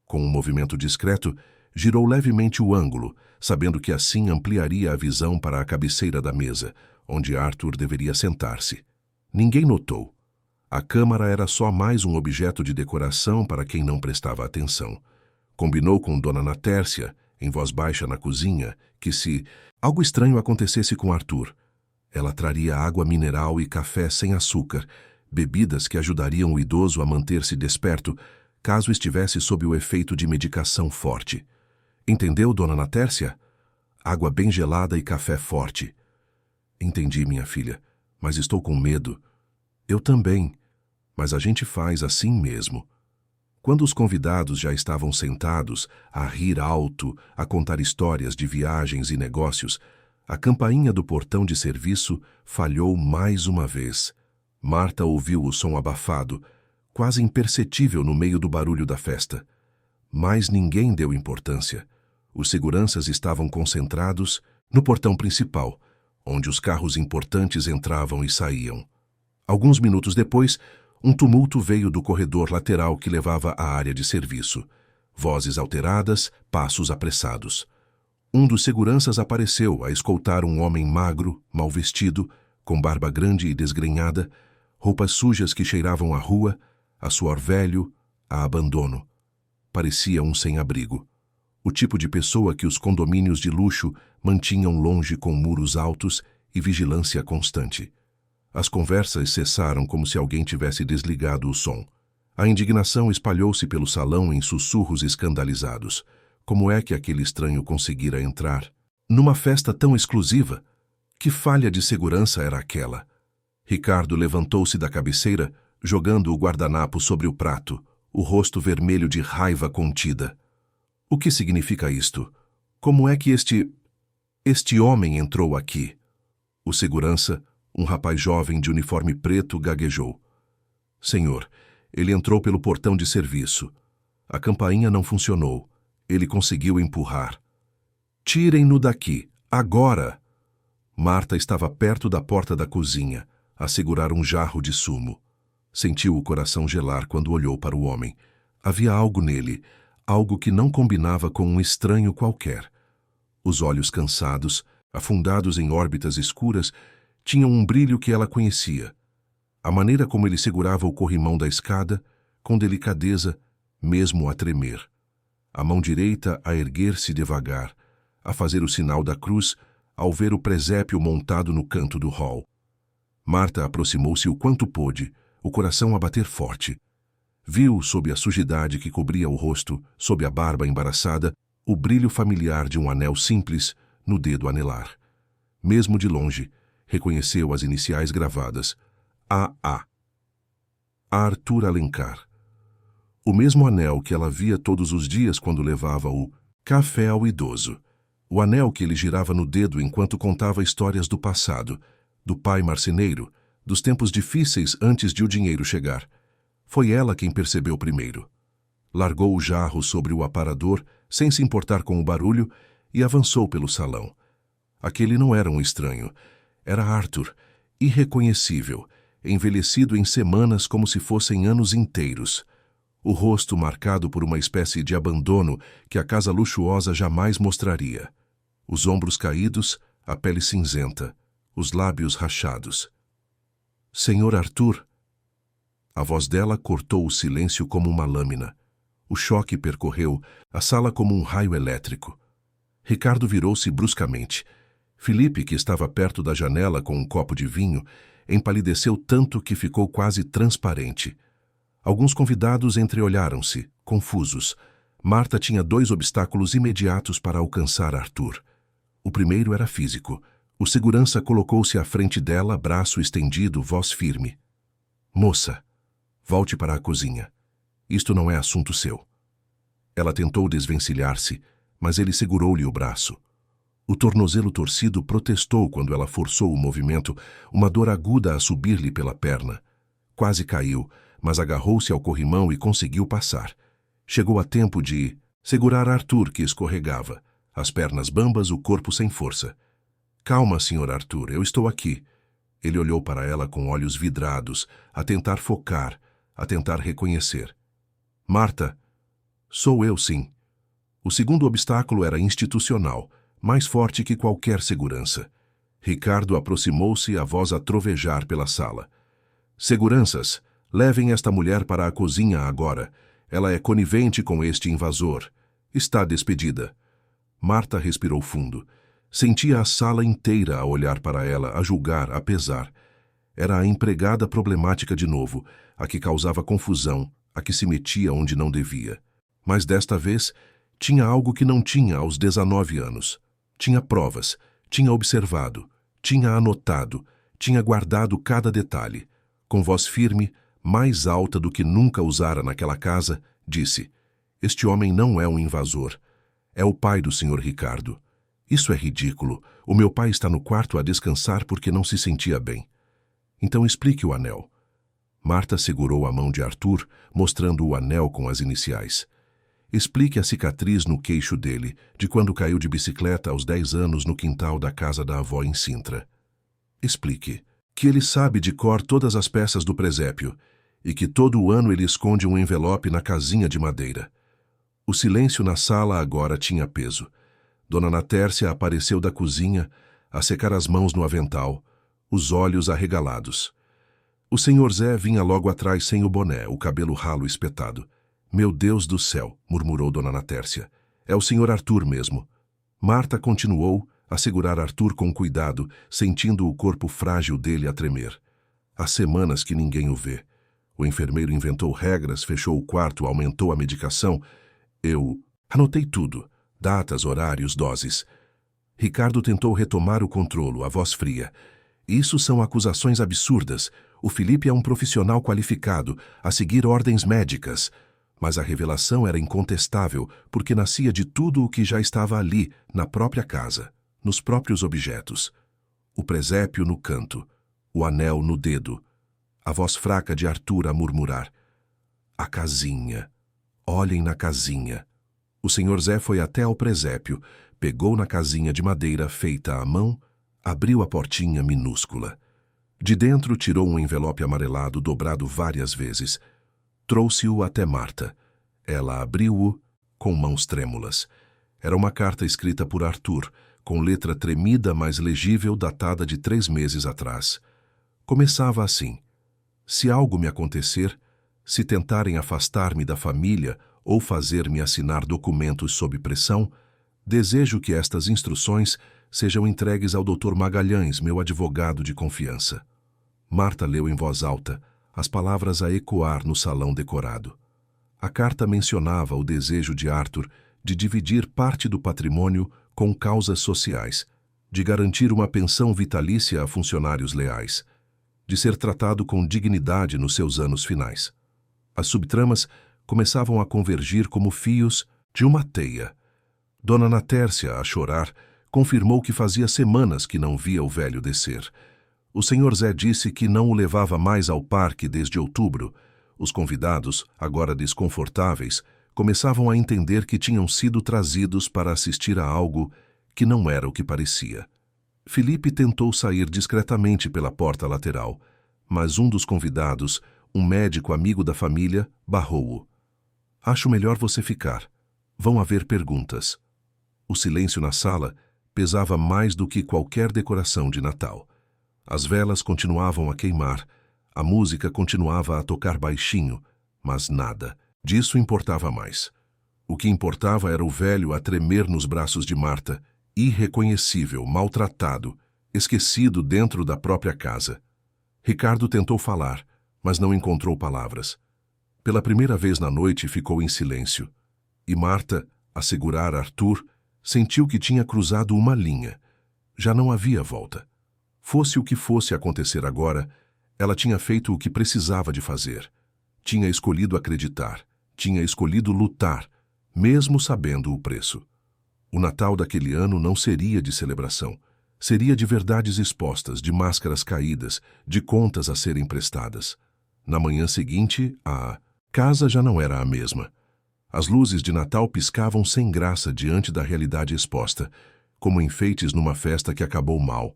Com um movimento discreto, girou levemente o ângulo, sabendo que assim ampliaria a visão para a cabeceira da mesa, onde Arthur deveria sentar-se. Ninguém notou. A câmara era só mais um objeto de decoração para quem não prestava atenção. Combinou com Dona Natércia, em voz baixa na cozinha, que se algo estranho acontecesse com Arthur, ela traria água mineral e café sem açúcar, bebidas que ajudariam o idoso a manter-se desperto, caso estivesse sob o efeito de medicação forte. Entendeu, Dona Natércia? Água bem gelada e café forte. Entendi, minha filha, mas estou com medo. Eu também, mas a gente faz assim mesmo. Quando os convidados já estavam sentados, a rir alto, a contar histórias de viagens e negócios, a campainha do portão de serviço falhou mais uma vez. Marta ouviu o som abafado, quase imperceptível no meio do barulho da festa. Mas ninguém deu importância. Os seguranças estavam concentrados no portão principal, onde os carros importantes entravam e saíam. Alguns minutos depois, um tumulto veio do corredor lateral que levava à área de serviço. Vozes alteradas, passos apressados. Um dos seguranças apareceu a escoltar um homem magro, mal vestido, com barba grande e desgrenhada, roupas sujas que cheiravam a rua, a suor velho, a abandono. Parecia um sem-abrigo. O tipo de pessoa que os condomínios de luxo mantinham longe com muros altos e vigilância constante. As conversas cessaram como se alguém tivesse desligado o som. A indignação espalhou-se pelo salão em sussurros escandalizados. Como é que aquele estranho conseguira entrar? Numa festa tão exclusiva? Que falha de segurança era aquela? Ricardo levantou-se da cabeceira, jogando o guardanapo sobre o prato, o rosto vermelho de raiva contida. O que significa isto? Como é que este homem entrou aqui? O segurança, um rapaz jovem de uniforme preto, gaguejou. Senhor, ele entrou pelo portão de serviço. A campainha não funcionou. Ele conseguiu empurrar. Tirem-no daqui, agora! Marta estava perto da porta da cozinha, a segurar um jarro de sumo. Sentiu o coração gelar quando olhou para o homem. Havia algo nele, algo que não combinava com um estranho qualquer. Os olhos cansados, afundados em órbitas escuras, tinham um brilho que ela conhecia. A maneira como ele segurava o corrimão da escada, com delicadeza, mesmo a tremer. A mão direita a erguer-se devagar, a fazer o sinal da cruz, ao ver o presépio montado no canto do hall. Marta aproximou-se o quanto pôde, o coração a bater forte. Viu, sob a sujidade que cobria o rosto, sob a barba embaraçada, o brilho familiar de um anel simples no dedo anelar. Mesmo de longe, reconheceu as iniciais gravadas, A.A. Arthur Alencar. O mesmo anel que ela via todos os dias quando levava o café ao idoso. O anel que ele girava no dedo enquanto contava histórias do passado, do pai marceneiro, dos tempos difíceis antes de o dinheiro chegar. Foi ela quem percebeu primeiro. Largou o jarro sobre o aparador, sem se importar com o barulho, e avançou pelo salão. Aquele não era um estranho. Era Arthur, irreconhecível, envelhecido em semanas como se fossem anos inteiros. O rosto marcado por uma espécie de abandono que a casa luxuosa jamais mostraria. Os ombros caídos, a pele cinzenta, os lábios rachados. Senhor Arthur. A voz dela cortou o silêncio como uma lâmina. O choque percorreu a sala como um raio elétrico. Ricardo virou-se bruscamente. Felipe, que estava perto da janela com um copo de vinho, empalideceu tanto que ficou quase transparente. Alguns convidados entreolharam-se, confusos. Marta tinha 2 obstáculos imediatos para alcançar Arthur. O primeiro era físico. O segurança colocou-se à frente dela, braço estendido, voz firme. Moça, volte para a cozinha. Isto não é assunto seu. Ela tentou desvencilhar-se, mas ele segurou-lhe o braço. O tornozelo torcido protestou quando ela forçou o movimento, uma dor aguda a subir-lhe pela perna. Quase caiu, mas agarrou-se ao corrimão e conseguiu passar. Chegou a tempo de segurar Arthur, que escorregava, as pernas bambas, o corpo sem força. Calma, Sr. Arthur, eu estou aqui. Ele olhou para ela com olhos vidrados, a tentar focar, a tentar reconhecer. Marta, sou eu, sim. O segundo obstáculo era institucional, mais forte que qualquer segurança. Ricardo aproximou-se, a voz a trovejar pela sala. Seguranças, levem esta mulher para a cozinha agora. Ela é conivente com este invasor. Está despedida. Marta respirou fundo. Sentia a sala inteira a olhar para ela, a julgar, a pesar. Era a empregada problemática de novo, a que causava confusão, a que se metia onde não devia. Mas desta vez, tinha algo que não tinha aos 19 anos. Tinha provas, tinha observado, tinha anotado, tinha guardado cada detalhe. Com voz firme, mais alta do que nunca usara naquela casa, disse: Este homem não é um invasor. É o pai do Sr. Ricardo. Isso é ridículo. O meu pai está no quarto a descansar porque não se sentia bem. Então explique o anel. Marta segurou a mão de Arthur, mostrando o anel com as iniciais. Explique a cicatriz no queixo dele, de quando caiu de bicicleta aos 10 anos no quintal da casa da avó em Sintra. Explique que ele sabe de cor todas as peças do presépio e que todo ano ele esconde um envelope na casinha de madeira. O silêncio na sala agora tinha peso. Dona Natércia apareceu da cozinha, a secar as mãos no avental, os olhos arregalados. O senhor Zé vinha logo atrás sem o boné, o cabelo ralo espetado. Meu Deus do céu, murmurou Dona Natércia. É o senhor Arthur mesmo. Marta continuou a segurar Arthur com cuidado, sentindo o corpo frágil dele a tremer. Há semanas que ninguém o vê. O enfermeiro inventou regras, fechou o quarto, aumentou a medicação. Eu anotei tudo. Datas, horários, doses. Ricardo tentou retomar o controlo, a voz fria. Isso são acusações absurdas. O Felipe é um profissional qualificado, a seguir ordens médicas. Mas a revelação era incontestável, porque nascia de tudo o que já estava ali, na própria casa, nos próprios objetos. O presépio no canto, o anel no dedo, a voz fraca de Arthur a murmurar. A casinha. Olhem na casinha. O senhor Zé foi até ao presépio, pegou na casinha de madeira feita à mão, abriu a portinha minúscula. De dentro tirou um envelope amarelado dobrado várias vezes. Trouxe-o até Marta. Ela abriu-o com mãos trêmulas. Era uma carta escrita por Arthur, com letra tremida, mas legível, datada de 3 meses atrás. Começava assim: se algo me acontecer, se tentarem afastar-me da família ou fazer-me assinar documentos sob pressão, desejo que estas instruções sejam entregues ao Dr. Magalhães, meu advogado de confiança. Marta leu em voz alta, as palavras a ecoar no salão decorado. A carta mencionava o desejo de Arthur de dividir parte do patrimônio com causas sociais, de garantir uma pensão vitalícia a funcionários leais, de ser tratado com dignidade nos seus anos finais. As subtramas começavam a convergir como fios de uma teia. Dona Natércia, a chorar, confirmou que fazia semanas que não via o velho descer. O senhor Zé disse que não o levava mais ao parque desde outubro. Os convidados, agora desconfortáveis, começavam a entender que tinham sido trazidos para assistir a algo que não era o que parecia. Felipe tentou sair discretamente pela porta lateral, mas um dos convidados, um médico amigo da família, barrou-o. Acho melhor você ficar. Vão haver perguntas. O silêncio na sala pesava mais do que qualquer decoração de Natal. As velas continuavam a queimar, a música continuava a tocar baixinho, mas nada disso importava mais. O que importava era o velho a tremer nos braços de Marta, irreconhecível, maltratado, esquecido dentro da própria casa. Ricardo tentou falar, mas não encontrou palavras. Pela primeira vez na noite ficou em silêncio, e Marta, a segurar Arthur, sentiu que tinha cruzado uma linha. Já não havia volta. Fosse o que fosse acontecer agora, ela tinha feito o que precisava de fazer. Tinha escolhido acreditar, tinha escolhido lutar, mesmo sabendo o preço. O Natal daquele ano não seria de celebração. Seria de verdades expostas, de máscaras caídas, de contas a serem prestadas. Na manhã seguinte, a casa já não era a mesma. As luzes de Natal piscavam sem graça diante da realidade exposta, como enfeites numa festa que acabou mal.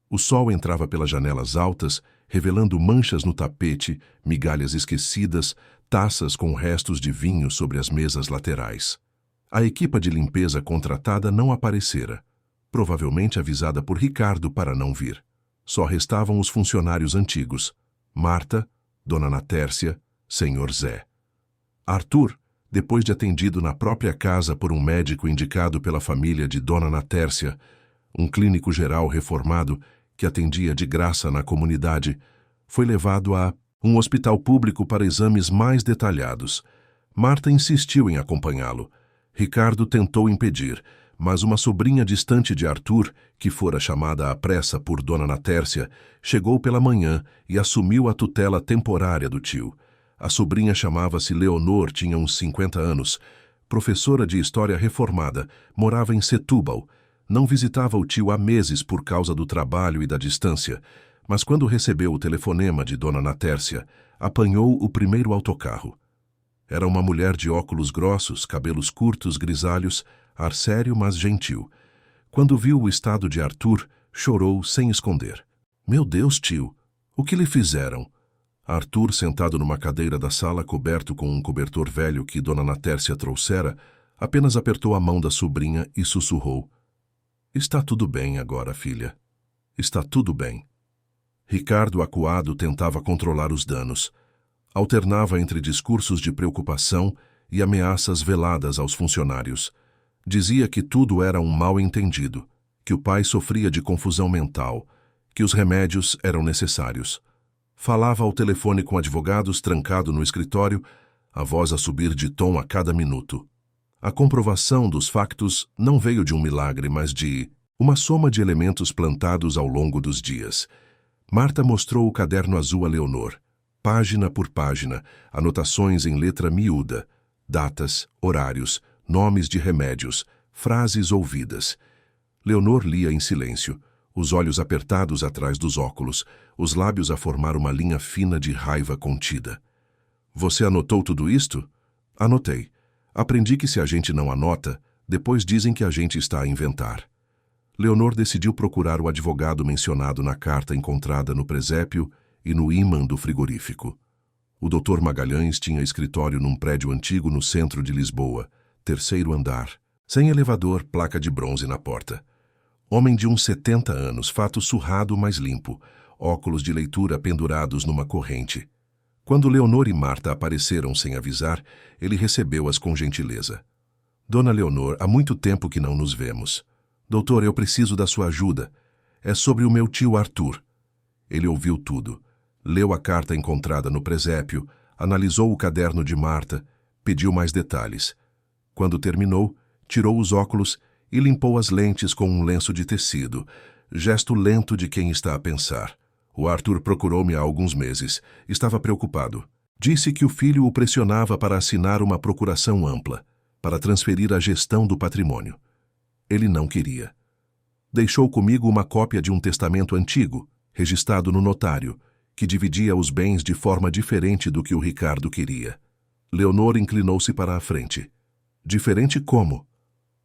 O sol entrava pelas janelas altas, revelando manchas no tapete, migalhas esquecidas, taças com restos de vinho sobre as mesas laterais. A equipa de limpeza contratada não aparecera, provavelmente avisada por Ricardo para não vir. Só restavam os funcionários antigos: Marta, Dona Natércia, Senhor Zé. Arthur, depois de atendido na própria casa por um médico indicado pela família de Dona Natércia, um clínico geral reformado que atendia de graça na comunidade, foi levado a um hospital público para exames mais detalhados. Marta insistiu em acompanhá-lo. Ricardo tentou impedir, mas uma sobrinha distante de Arthur, que fora chamada à pressa por Dona Natércia, chegou pela manhã e assumiu a tutela temporária do tio. A sobrinha chamava-se Leonor, tinha uns 50 anos, professora de história reformada, morava em Setúbal. Não visitava o tio há meses por causa do trabalho e da distância, mas quando recebeu o telefonema de Dona Natércia, apanhou o primeiro autocarro. Era uma mulher de óculos grossos, cabelos curtos, grisalhos, ar sério, mas gentil. Quando viu o estado de Arthur, chorou sem esconder. Meu Deus, tio, o que lhe fizeram? Arthur, sentado numa cadeira da sala, coberto com um cobertor velho que Dona Natércia trouxera, apenas apertou a mão da sobrinha e sussurrou: Está tudo bem agora, filha. Está tudo bem. Ricardo, acuado, tentava controlar os danos. Alternava entre discursos de preocupação e ameaças veladas aos funcionários. Dizia que tudo era um mal-entendido, que o pai sofria de confusão mental, que os remédios eram necessários. Falava ao telefone com advogados trancado no escritório, a voz a subir de tom a cada minuto. A comprovação dos factos não veio de um milagre, mas de uma soma de elementos plantados ao longo dos dias. Marta mostrou o caderno azul a Leonor. Página por página, anotações em letra miúda, datas, horários, nomes de remédios, frases ouvidas. Leonor lia em silêncio, os olhos apertados atrás dos óculos, os lábios a formar uma linha fina de raiva contida. Você anotou tudo isto? Anotei. Aprendi que se a gente não anota, depois dizem que a gente está a inventar. Leonor decidiu procurar o advogado mencionado na carta encontrada no presépio e no ímã do frigorífico. O Dr. Magalhães tinha escritório num prédio antigo no centro de Lisboa, 3º andar, Sem elevador, placa de bronze na porta. Homem de uns 70 anos, fato surrado, mas limpo, óculos de leitura pendurados numa corrente. Quando Leonor e Marta apareceram sem avisar, ele recebeu-as com gentileza. Dona Leonor, há muito tempo que não nos vemos. Doutor, eu preciso da sua ajuda. É sobre o meu tio Arthur. Ele ouviu tudo. Leu a carta encontrada no presépio, analisou o caderno de Marta, pediu mais detalhes. Quando terminou, tirou os óculos e limpou as lentes com um lenço de tecido, gesto lento de quem está a pensar. O Arthur procurou-me há alguns meses. Estava preocupado. Disse que o filho o pressionava para assinar uma procuração ampla, para transferir a gestão do patrimônio. Ele não queria. Deixou comigo uma cópia de um testamento antigo, registrado no notário, que dividia os bens de forma diferente do que o Ricardo queria. Leonor inclinou-se para a frente. Diferente como?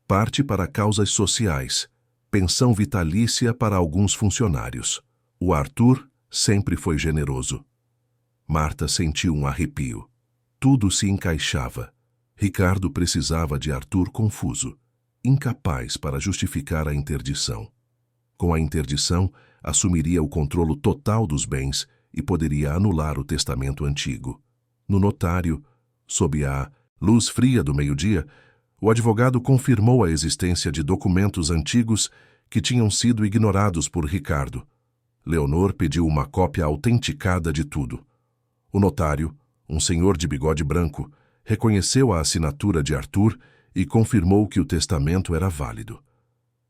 Parte para causas sociais, pensão vitalícia para alguns funcionários. O Arthur sempre foi generoso. Marta sentiu um arrepio. Tudo se encaixava. Ricardo precisava de Arthur confuso, incapaz para justificar a interdição. Com a interdição, assumiria o controle total dos bens e poderia anular o testamento antigo. No notário, sob a luz fria do meio-dia, o advogado confirmou a existência de documentos antigos que tinham sido ignorados por Ricardo. Leonor pediu uma cópia autenticada de tudo. O notário, um senhor de bigode branco, reconheceu a assinatura de Arthur e confirmou que o testamento era válido.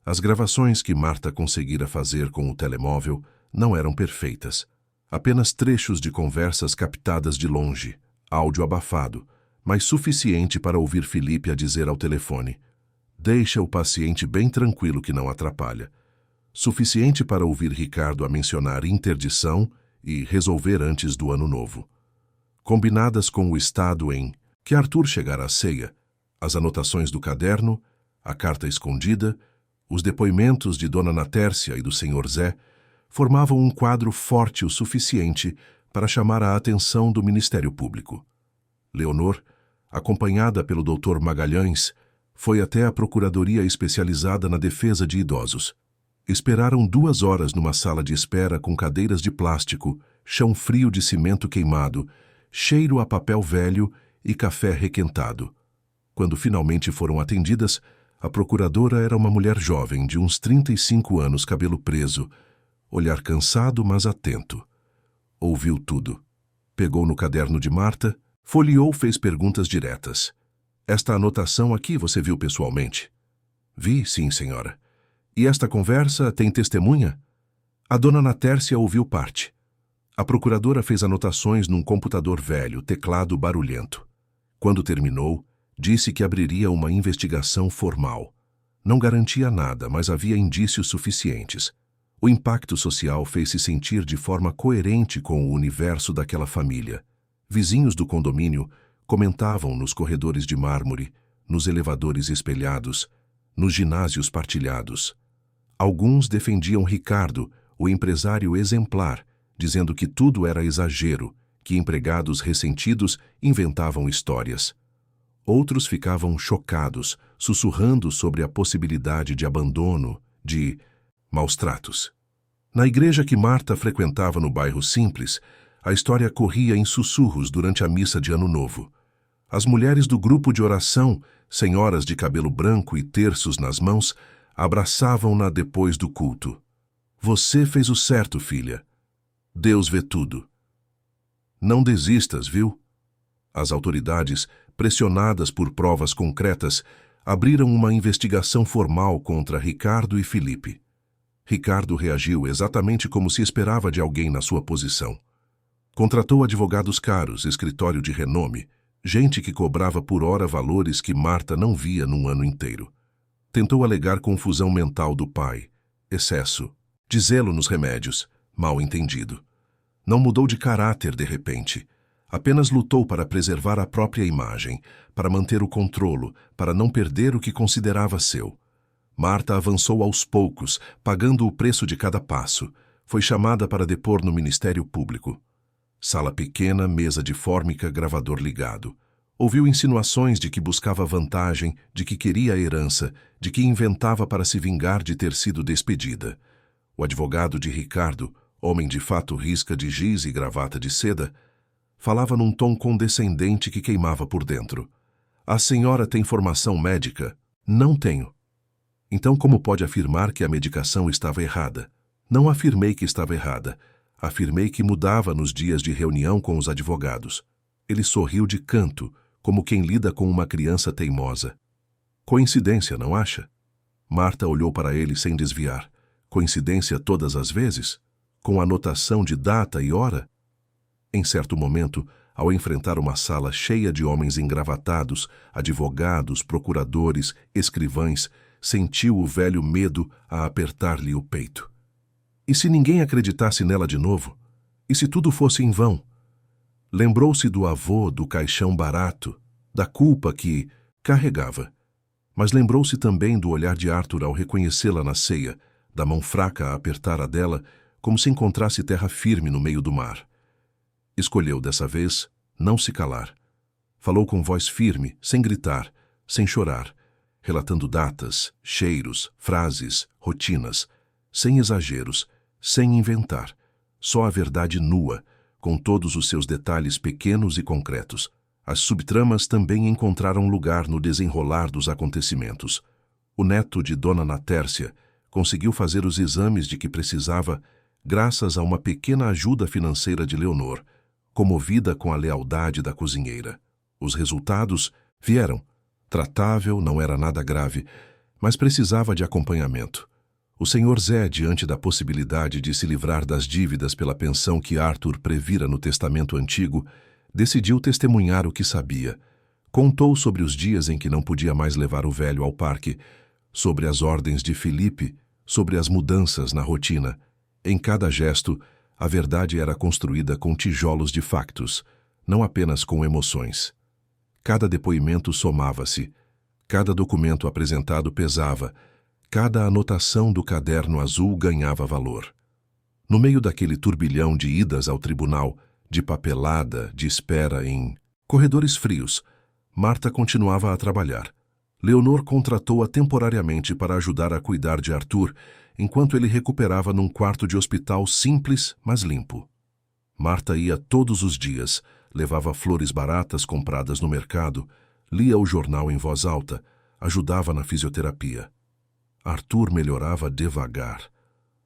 As gravações que Marta conseguira fazer com o telemóvel não eram perfeitas. Apenas trechos de conversas captadas de longe, áudio abafado, mas suficiente para ouvir Felipe a dizer ao telefone: "Deixa o paciente bem tranquilo que não atrapalha." Suficiente para ouvir Ricardo a mencionar interdição e resolver antes do ano novo. Combinadas com o Estado em que Arthur chegara à ceia, as anotações do caderno, a carta escondida, os depoimentos de Dona Natércia e do Sr. Zé, formavam um quadro forte o suficiente para chamar a atenção do Ministério Público. Leonor, acompanhada pelo Dr. Magalhães, foi até a Procuradoria Especializada na Defesa de Idosos. Esperaram 2 horas numa sala de espera com cadeiras de plástico, chão frio de cimento queimado, cheiro a papel velho e café requentado. Quando finalmente foram atendidas, a procuradora era uma mulher jovem, de uns 35 anos, cabelo preso, olhar cansado, mas atento. Ouviu tudo. Pegou no caderno de Marta, folheou, fez perguntas diretas. "Esta anotação aqui você viu pessoalmente?" "Vi, sim, senhora." "E esta conversa tem testemunha?" "A dona Natércia ouviu parte." A procuradora fez anotações num computador velho, teclado barulhento. Quando terminou, disse que abriria uma investigação formal. Não garantia nada, mas havia indícios suficientes. O impacto social fez-se sentir de forma coerente com o universo daquela família. Vizinhos do condomínio comentavam nos corredores de mármore, nos elevadores espelhados, nos ginásios partilhados. Alguns defendiam Ricardo, o empresário exemplar, dizendo que tudo era exagero, que empregados ressentidos inventavam histórias. Outros ficavam chocados, sussurrando sobre a possibilidade de abandono, de maus-tratos. Na igreja que Marta frequentava no bairro Simples, a história corria em sussurros durante a missa de Ano Novo. As mulheres do grupo de oração, senhoras de cabelo branco e terços nas mãos, abraçavam-na depois do culto. "Você fez o certo, filha. Deus vê tudo." "Não desistas, viu?" As autoridades, pressionadas por provas concretas, abriram uma investigação formal contra Ricardo e Felipe. Ricardo reagiu exatamente como se esperava de alguém na sua posição. Contratou advogados caros, escritório de renome, gente que cobrava por hora valores que Marta não via num ano inteiro. Tentou alegar confusão mental do pai, excesso, de zelo nos remédios, mal entendido. Não mudou de caráter de repente. Apenas lutou para preservar a própria imagem, para manter o controlo, para não perder o que considerava seu. Marta avançou aos poucos, pagando o preço de cada passo. Foi chamada para depor no Ministério Público. Sala pequena, mesa de fórmica, gravador ligado. Ouviu insinuações de que buscava vantagem, de que queria a herança, de que inventava para se vingar de ter sido despedida. O advogado de Ricardo, homem de fato risca de giz e gravata de seda, falava num tom condescendente que queimava por dentro. A senhora tem formação médica? Não tenho. Então como pode afirmar que a medicação estava errada? Não afirmei que estava errada. Afirmei que mudava nos dias de reunião com os advogados. Ele sorriu de canto, como quem lida com uma criança teimosa. Coincidência, não acha? Marta olhou para ele sem desviar. Coincidência todas as vezes? Com anotação de data e hora? Em certo momento, ao enfrentar uma sala cheia de homens engravatados, advogados, procuradores, escrivães, sentiu o velho medo a apertar-lhe o peito. E se ninguém acreditasse nela de novo? E se tudo fosse em vão? Lembrou-se do avô, do caixão barato, da culpa que carregava. Mas lembrou-se também do olhar de Arthur ao reconhecê-la na ceia, da mão fraca a apertar a dela, como se encontrasse terra firme no meio do mar. Escolheu, dessa vez, não se calar. Falou com voz firme, sem gritar, sem chorar, relatando datas, cheiros, frases, rotinas, sem exageros, sem inventar, só a verdade nua, com todos os seus detalhes pequenos e concretos. As subtramas também encontraram lugar no desenrolar dos acontecimentos. O neto de Dona Natércia conseguiu fazer os exames de que precisava graças a uma pequena ajuda financeira de Leonor, comovida com a lealdade da cozinheira. Os resultados vieram. Tratável, não era nada grave, mas precisava de acompanhamento. O senhor Zé, diante da possibilidade de se livrar das dívidas pela pensão que Arthur previra no testamento antigo, decidiu testemunhar o que sabia. Contou sobre os dias em que não podia mais levar o velho ao parque, sobre as ordens de Felipe, sobre as mudanças na rotina. Em cada gesto, a verdade era construída com tijolos de factos, não apenas com emoções. Cada depoimento somava-se, cada documento apresentado pesava, cada anotação do caderno azul ganhava valor. No meio daquele turbilhão de idas ao tribunal, de papelada, de espera em corredores frios, Marta continuava a trabalhar. Leonor contratou-a temporariamente para ajudar a cuidar de Arthur, enquanto ele recuperava num quarto de hospital simples, mas limpo. Marta ia todos os dias, levava flores baratas compradas no mercado, lia o jornal em voz alta, ajudava na fisioterapia. Arthur melhorava devagar.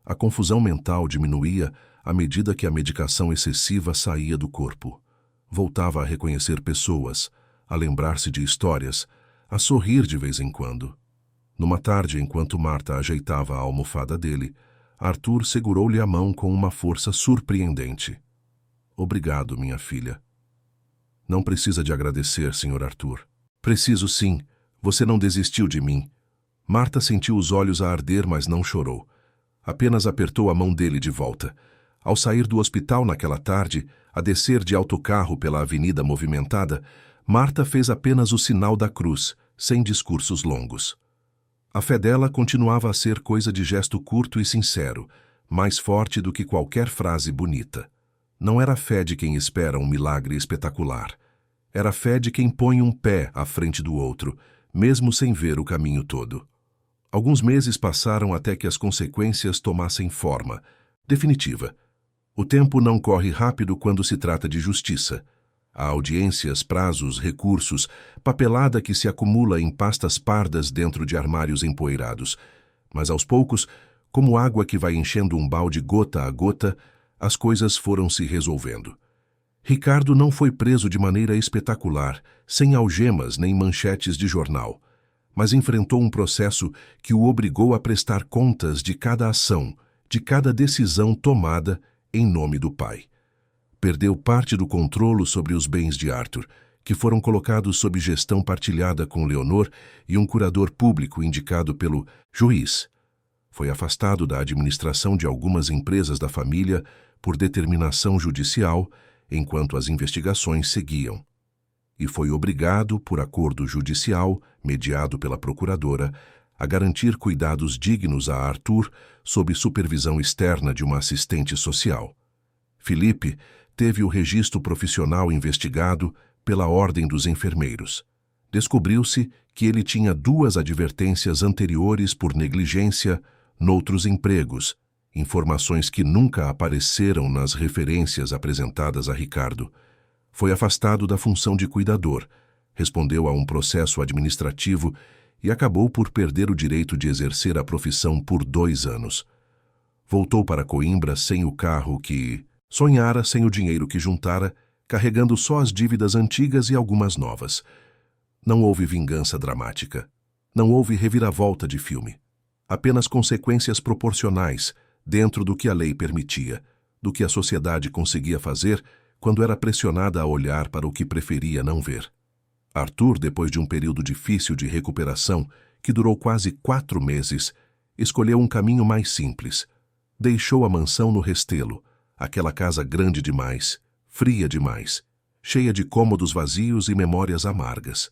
A confusão mental diminuía à medida que a medicação excessiva saía do corpo. Voltava a reconhecer pessoas, a lembrar-se de histórias, a sorrir de vez em quando. Numa tarde, enquanto Marta ajeitava a almofada dele, Arthur segurou-lhe a mão com uma força surpreendente. Obrigado, minha filha. Não precisa de agradecer, Sr. Arthur. Preciso sim. Você não desistiu de mim. Marta sentiu os olhos a arder, mas não chorou. Apenas apertou a mão dele de volta. Ao sair do hospital naquela tarde, a descer de autocarro pela avenida movimentada, Marta fez apenas o sinal da cruz, sem discursos longos. A fé dela continuava a ser coisa de gesto curto e sincero, mais forte do que qualquer frase bonita. Não era a fé de quem espera um milagre espetacular. Era a fé de quem põe um pé à frente do outro, mesmo sem ver o caminho todo. Alguns meses passaram até que as consequências tomassem forma, definitiva. O tempo não corre rápido quando se trata de justiça. Há audiências, prazos, recursos, papelada que se acumula em pastas pardas dentro de armários empoeirados. Mas aos poucos, como água que vai enchendo um balde gota a gota, as coisas foram se resolvendo. Ricardo não foi preso de maneira espetacular, sem algemas nem manchetes de jornal, mas enfrentou um processo que o obrigou a prestar contas de cada ação, de cada decisão tomada em nome do pai. Perdeu parte do controle sobre os bens de Arthur, que foram colocados sob gestão partilhada com Leonor e um curador público indicado pelo juiz. Foi afastado da administração de algumas empresas da família por determinação judicial, enquanto as investigações seguiam. E foi obrigado, por acordo judicial, mediado pela procuradora, a garantir cuidados dignos a Arthur sob supervisão externa de uma assistente social. Felipe teve o registro profissional investigado, pela ordem dos enfermeiros. Descobriu-se que ele tinha 2 advertências anteriores por negligência noutros empregos, informações que nunca apareceram nas referências apresentadas a Ricardo. Foi afastado da função de cuidador, respondeu a um processo administrativo e acabou por perder o direito de exercer a profissão por 2 anos. Voltou para Coimbra sem o carro que sonhara, sem o dinheiro que juntara, carregando só as dívidas antigas e algumas novas. Não houve vingança dramática. Não houve reviravolta de filme. Apenas consequências proporcionais, dentro do que a lei permitia, do que a sociedade conseguia fazer quando era pressionada a olhar para o que preferia não ver. Arthur, depois de um período difícil de recuperação, que durou quase 4 meses, escolheu um caminho mais simples. Deixou a mansão no Restelo, aquela casa grande demais, fria demais, cheia de cômodos vazios e memórias amargas.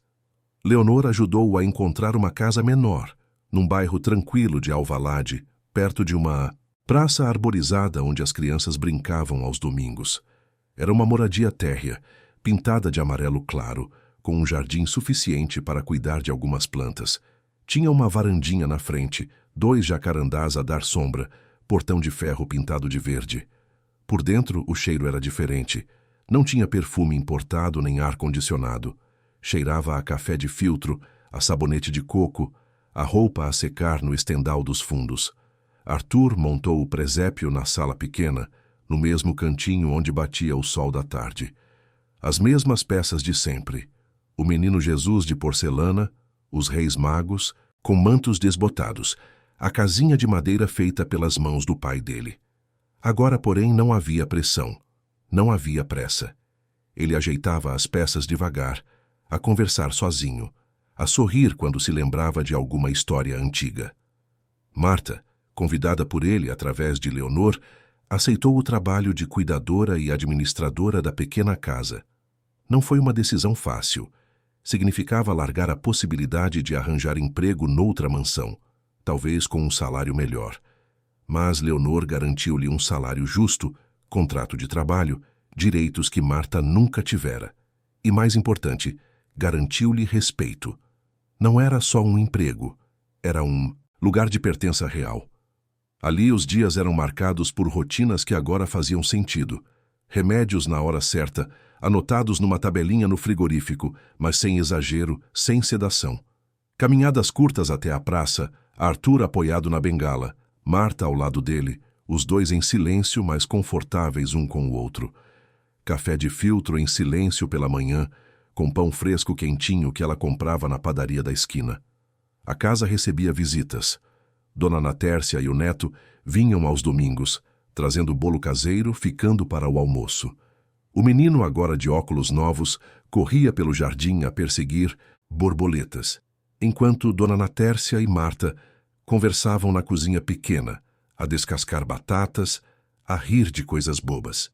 Leonor ajudou-o a encontrar uma casa menor, num bairro tranquilo de Alvalade, perto de uma praça arborizada onde as crianças brincavam aos domingos. Era uma moradia térrea, pintada de amarelo claro, com um jardim suficiente para cuidar de algumas plantas. Tinha uma varandinha na frente, 2 jacarandás a dar sombra, portão de ferro pintado de verde. Por dentro, o cheiro era diferente. Não tinha perfume importado nem ar-condicionado. Cheirava a café de filtro, a sabonete de coco, a roupa a secar no estendal dos fundos. Arthur montou o presépio na sala pequena, no mesmo cantinho onde batia o sol da tarde. As mesmas peças de sempre. O menino Jesus de porcelana, os reis magos, com mantos desbotados, a casinha de madeira feita pelas mãos do pai dele. Agora, porém, não havia pressão, não havia pressa. Ele ajeitava as peças devagar, a conversar sozinho, a sorrir quando se lembrava de alguma história antiga. Marta, convidada por ele através de Leonor, aceitou o trabalho de cuidadora e administradora da pequena casa. Não foi uma decisão fácil. Significava largar a possibilidade de arranjar emprego noutra mansão, talvez com um salário melhor. Mas Leonor garantiu-lhe um salário justo, contrato de trabalho, direitos que Marta nunca tivera. E, mais importante, garantiu-lhe respeito. Não era só um emprego, era um lugar de pertença real. Ali os dias eram marcados por rotinas que agora faziam sentido. Remédios na hora certa, anotados numa tabelinha no frigorífico, mas sem exagero, sem sedação. Caminhadas curtas até a praça, Arthur apoiado na bengala, Marta ao lado dele, os 2 em silêncio, mas confortáveis um com o outro. Café de filtro em silêncio pela manhã, com pão fresco quentinho que ela comprava na padaria da esquina. A casa recebia visitas. Dona Natércia e o neto vinham aos domingos, trazendo bolo caseiro, ficando para o almoço. O menino, agora de óculos novos, corria pelo jardim a perseguir borboletas, enquanto Dona Natércia e Marta conversavam na cozinha pequena, a descascar batatas, a rir de coisas bobas.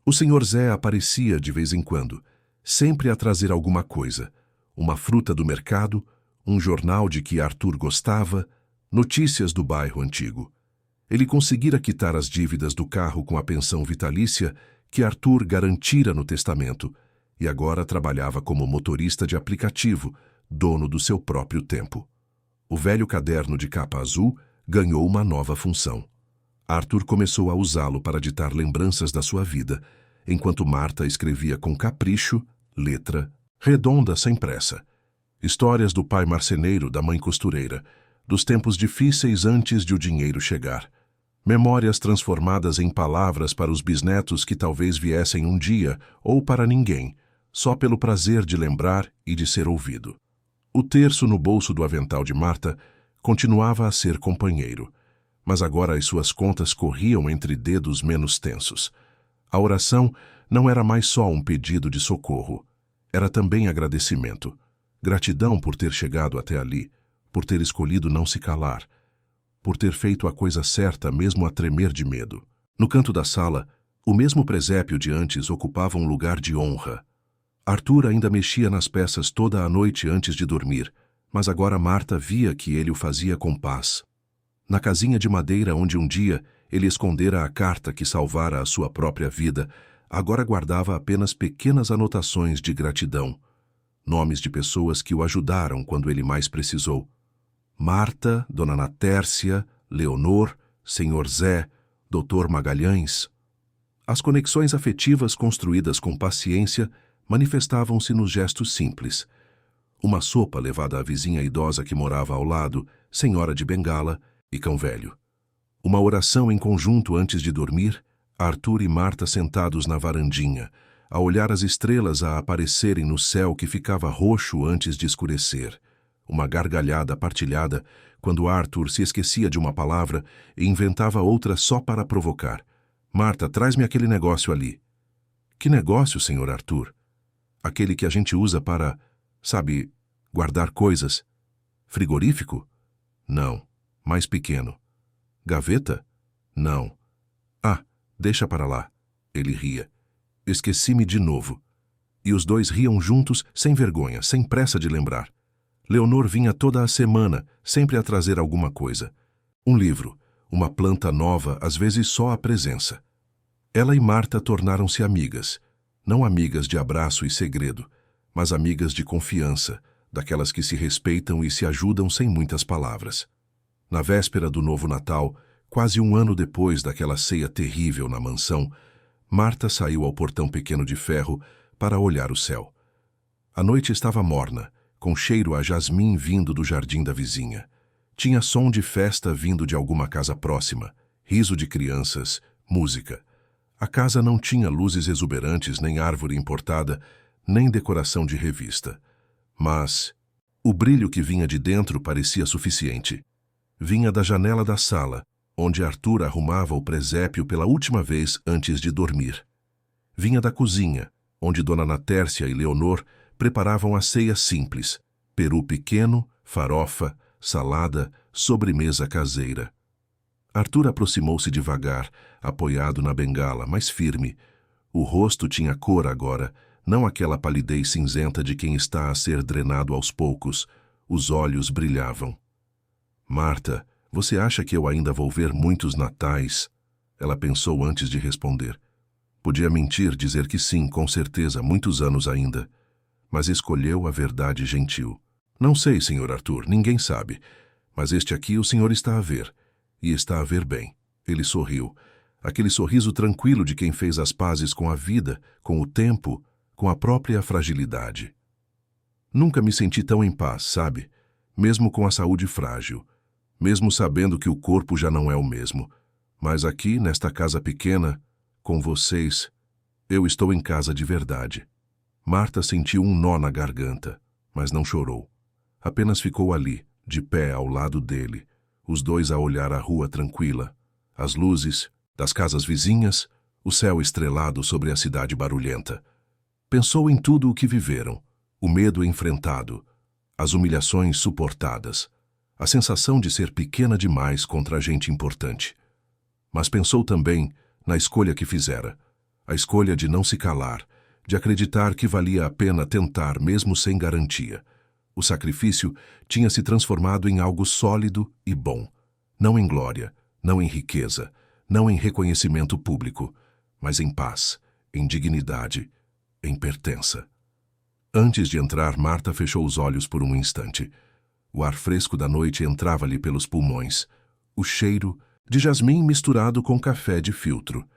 O Sr. Zé aparecia de vez em quando, sempre a trazer alguma coisa, uma fruta do mercado, um jornal de que Arthur gostava, notícias do bairro antigo. Ele conseguira quitar as dívidas do carro com a pensão vitalícia que Arthur garantira no testamento e agora trabalhava como motorista de aplicativo, dono do seu próprio tempo. O velho caderno de capa azul ganhou uma nova função. Arthur começou a usá-lo para ditar lembranças da sua vida, enquanto Marta escrevia com capricho, letra redonda sem pressa. Histórias do pai marceneiro, da mãe costureira, dos tempos difíceis antes de o dinheiro chegar. Memórias transformadas em palavras para os bisnetos que talvez viessem um dia, ou para ninguém, só pelo prazer de lembrar e de ser ouvido. O terço no bolso do avental de Marta continuava a ser companheiro, mas agora as suas contas corriam entre dedos menos tensos. A oração não era mais só um pedido de socorro, era também agradecimento. Gratidão por ter chegado até ali, por ter escolhido não se calar, por ter feito a coisa certa mesmo a tremer de medo. No canto da sala, o mesmo presépio de antes ocupava um lugar de honra. Arthur ainda mexia nas peças toda a noite antes de dormir, mas agora Marta via que ele o fazia com paz. Na casinha de madeira onde um dia ele escondera a carta que salvara a sua própria vida, agora guardava apenas pequenas anotações de gratidão, nomes de pessoas que o ajudaram quando ele mais precisou. Marta, Dona Ana Tércia, Leonor, Senhor Zé, Doutor Magalhães. As conexões afetivas construídas com paciência manifestavam-se nos gestos simples. Uma sopa levada à vizinha idosa que morava ao lado, senhora de bengala e cão velho. Uma oração em conjunto antes de dormir, Arthur e Marta sentados na varandinha, a olhar as estrelas a aparecerem no céu que ficava roxo antes de escurecer. Uma gargalhada partilhada quando Arthur se esquecia de uma palavra e inventava outra só para provocar. Marta, traz-me aquele negócio ali. Que negócio, senhor Arthur? Aquele que a gente usa para, sabe, guardar coisas. Frigorífico? Não, mais pequeno. Gaveta? Não. Ah, deixa para lá. Ele ria. Esqueci-me de novo. E os dois riam juntos, sem vergonha, sem pressa de lembrar. Leonor vinha toda a semana, sempre a trazer alguma coisa. Um livro, uma planta nova, às vezes só a presença. Ela e Marta tornaram-se amigas. Não amigas de abraço e segredo, mas amigas de confiança, daquelas que se respeitam e se ajudam sem muitas palavras. Na véspera do novo Natal, quase um ano depois daquela ceia terrível na mansão, Marta saiu ao portão pequeno de ferro para olhar o céu. A noite estava morna, com cheiro a jasmim vindo do jardim da vizinha. Tinha som de festa vindo de alguma casa próxima, riso de crianças, música. A casa não tinha luzes exuberantes, nem árvore importada, nem decoração de revista. Mas o brilho que vinha de dentro parecia suficiente. Vinha da janela da sala, onde Arthur arrumava o presépio pela última vez antes de dormir. Vinha da cozinha, onde Dona Ana Tércia e Leonor preparavam a ceia simples, peru pequeno, farofa, salada, sobremesa caseira. Arthur aproximou-se devagar, apoiado na bengala, mas firme. O rosto tinha cor agora, não aquela palidez cinzenta de quem está a ser drenado aos poucos. Os olhos brilhavam. Marta, você acha que eu ainda vou ver muitos natais? Ela pensou antes de responder. Podia mentir, dizer que sim, com certeza, muitos anos ainda. Mas escolheu a verdade gentil. Não sei, senhor Arthur, ninguém sabe. Mas este aqui o senhor está a ver. E está a ver bem. Ele sorriu. Aquele sorriso tranquilo de quem fez as pazes com a vida, com o tempo, com a própria fragilidade. Nunca me senti tão em paz, sabe? Mesmo com a saúde frágil. Mesmo sabendo que o corpo já não é o mesmo. Mas aqui, nesta casa pequena, com vocês, eu estou em casa de verdade. Marta sentiu um nó na garganta, mas não chorou. Apenas ficou ali, de pé ao lado dele, os dois a olhar a rua tranquila, as luzes das casas vizinhas, o céu estrelado sobre a cidade barulhenta. Pensou em tudo o que viveram, o medo enfrentado, as humilhações suportadas, a sensação de ser pequena demais contra a gente importante. Mas pensou também na escolha que fizera, a escolha de não se calar, de acreditar que valia a pena tentar mesmo sem garantia. O sacrifício tinha se transformado em algo sólido e bom, não em glória, não em riqueza, não em reconhecimento público, mas em paz, em dignidade, em pertença. Antes de entrar, Marta fechou os olhos por um instante. O ar fresco da noite entrava-lhe pelos pulmões, o cheiro de jasmim misturado com café de filtro.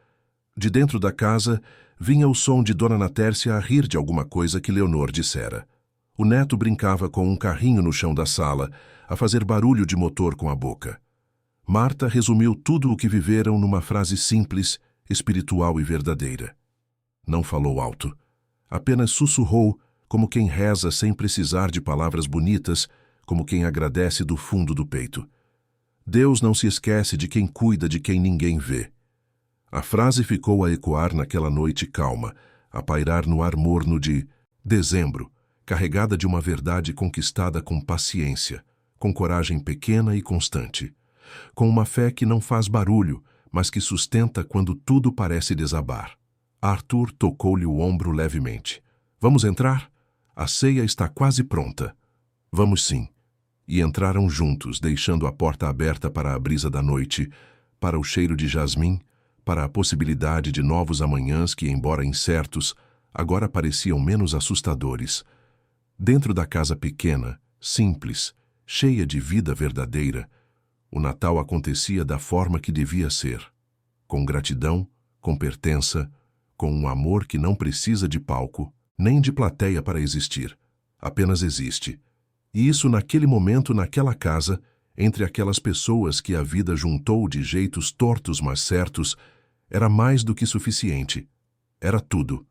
De dentro da casa, vinha o som de Dona Ana Tércia a rir de alguma coisa que Leonor dissera. O neto brincava com um carrinho no chão da sala, a fazer barulho de motor com a boca. Marta resumiu tudo o que viveram numa frase simples, espiritual e verdadeira. Não falou alto. Apenas sussurrou, como quem reza sem precisar de palavras bonitas, como quem agradece do fundo do peito. Deus não se esquece de quem cuida de quem ninguém vê. A frase ficou a ecoar naquela noite calma, a pairar no ar morno de dezembro, carregada de uma verdade conquistada com paciência, com coragem pequena e constante, com uma fé que não faz barulho, mas que sustenta quando tudo parece desabar. Arthur tocou-lhe o ombro levemente. Vamos entrar? A ceia está quase pronta. Vamos sim. E entraram juntos, deixando a porta aberta para a brisa da noite, para o cheiro de jasmim, para a possibilidade de novos amanhãs que, embora incertos, agora pareciam menos assustadores. Dentro da casa pequena, simples, cheia de vida verdadeira, o Natal acontecia da forma que devia ser, com gratidão, com pertença, com um amor que não precisa de palco, nem de plateia para existir, apenas existe. E isso naquele momento, naquela casa, entre aquelas pessoas que a vida juntou de jeitos tortos mas certos, era mais do que suficiente. Era tudo.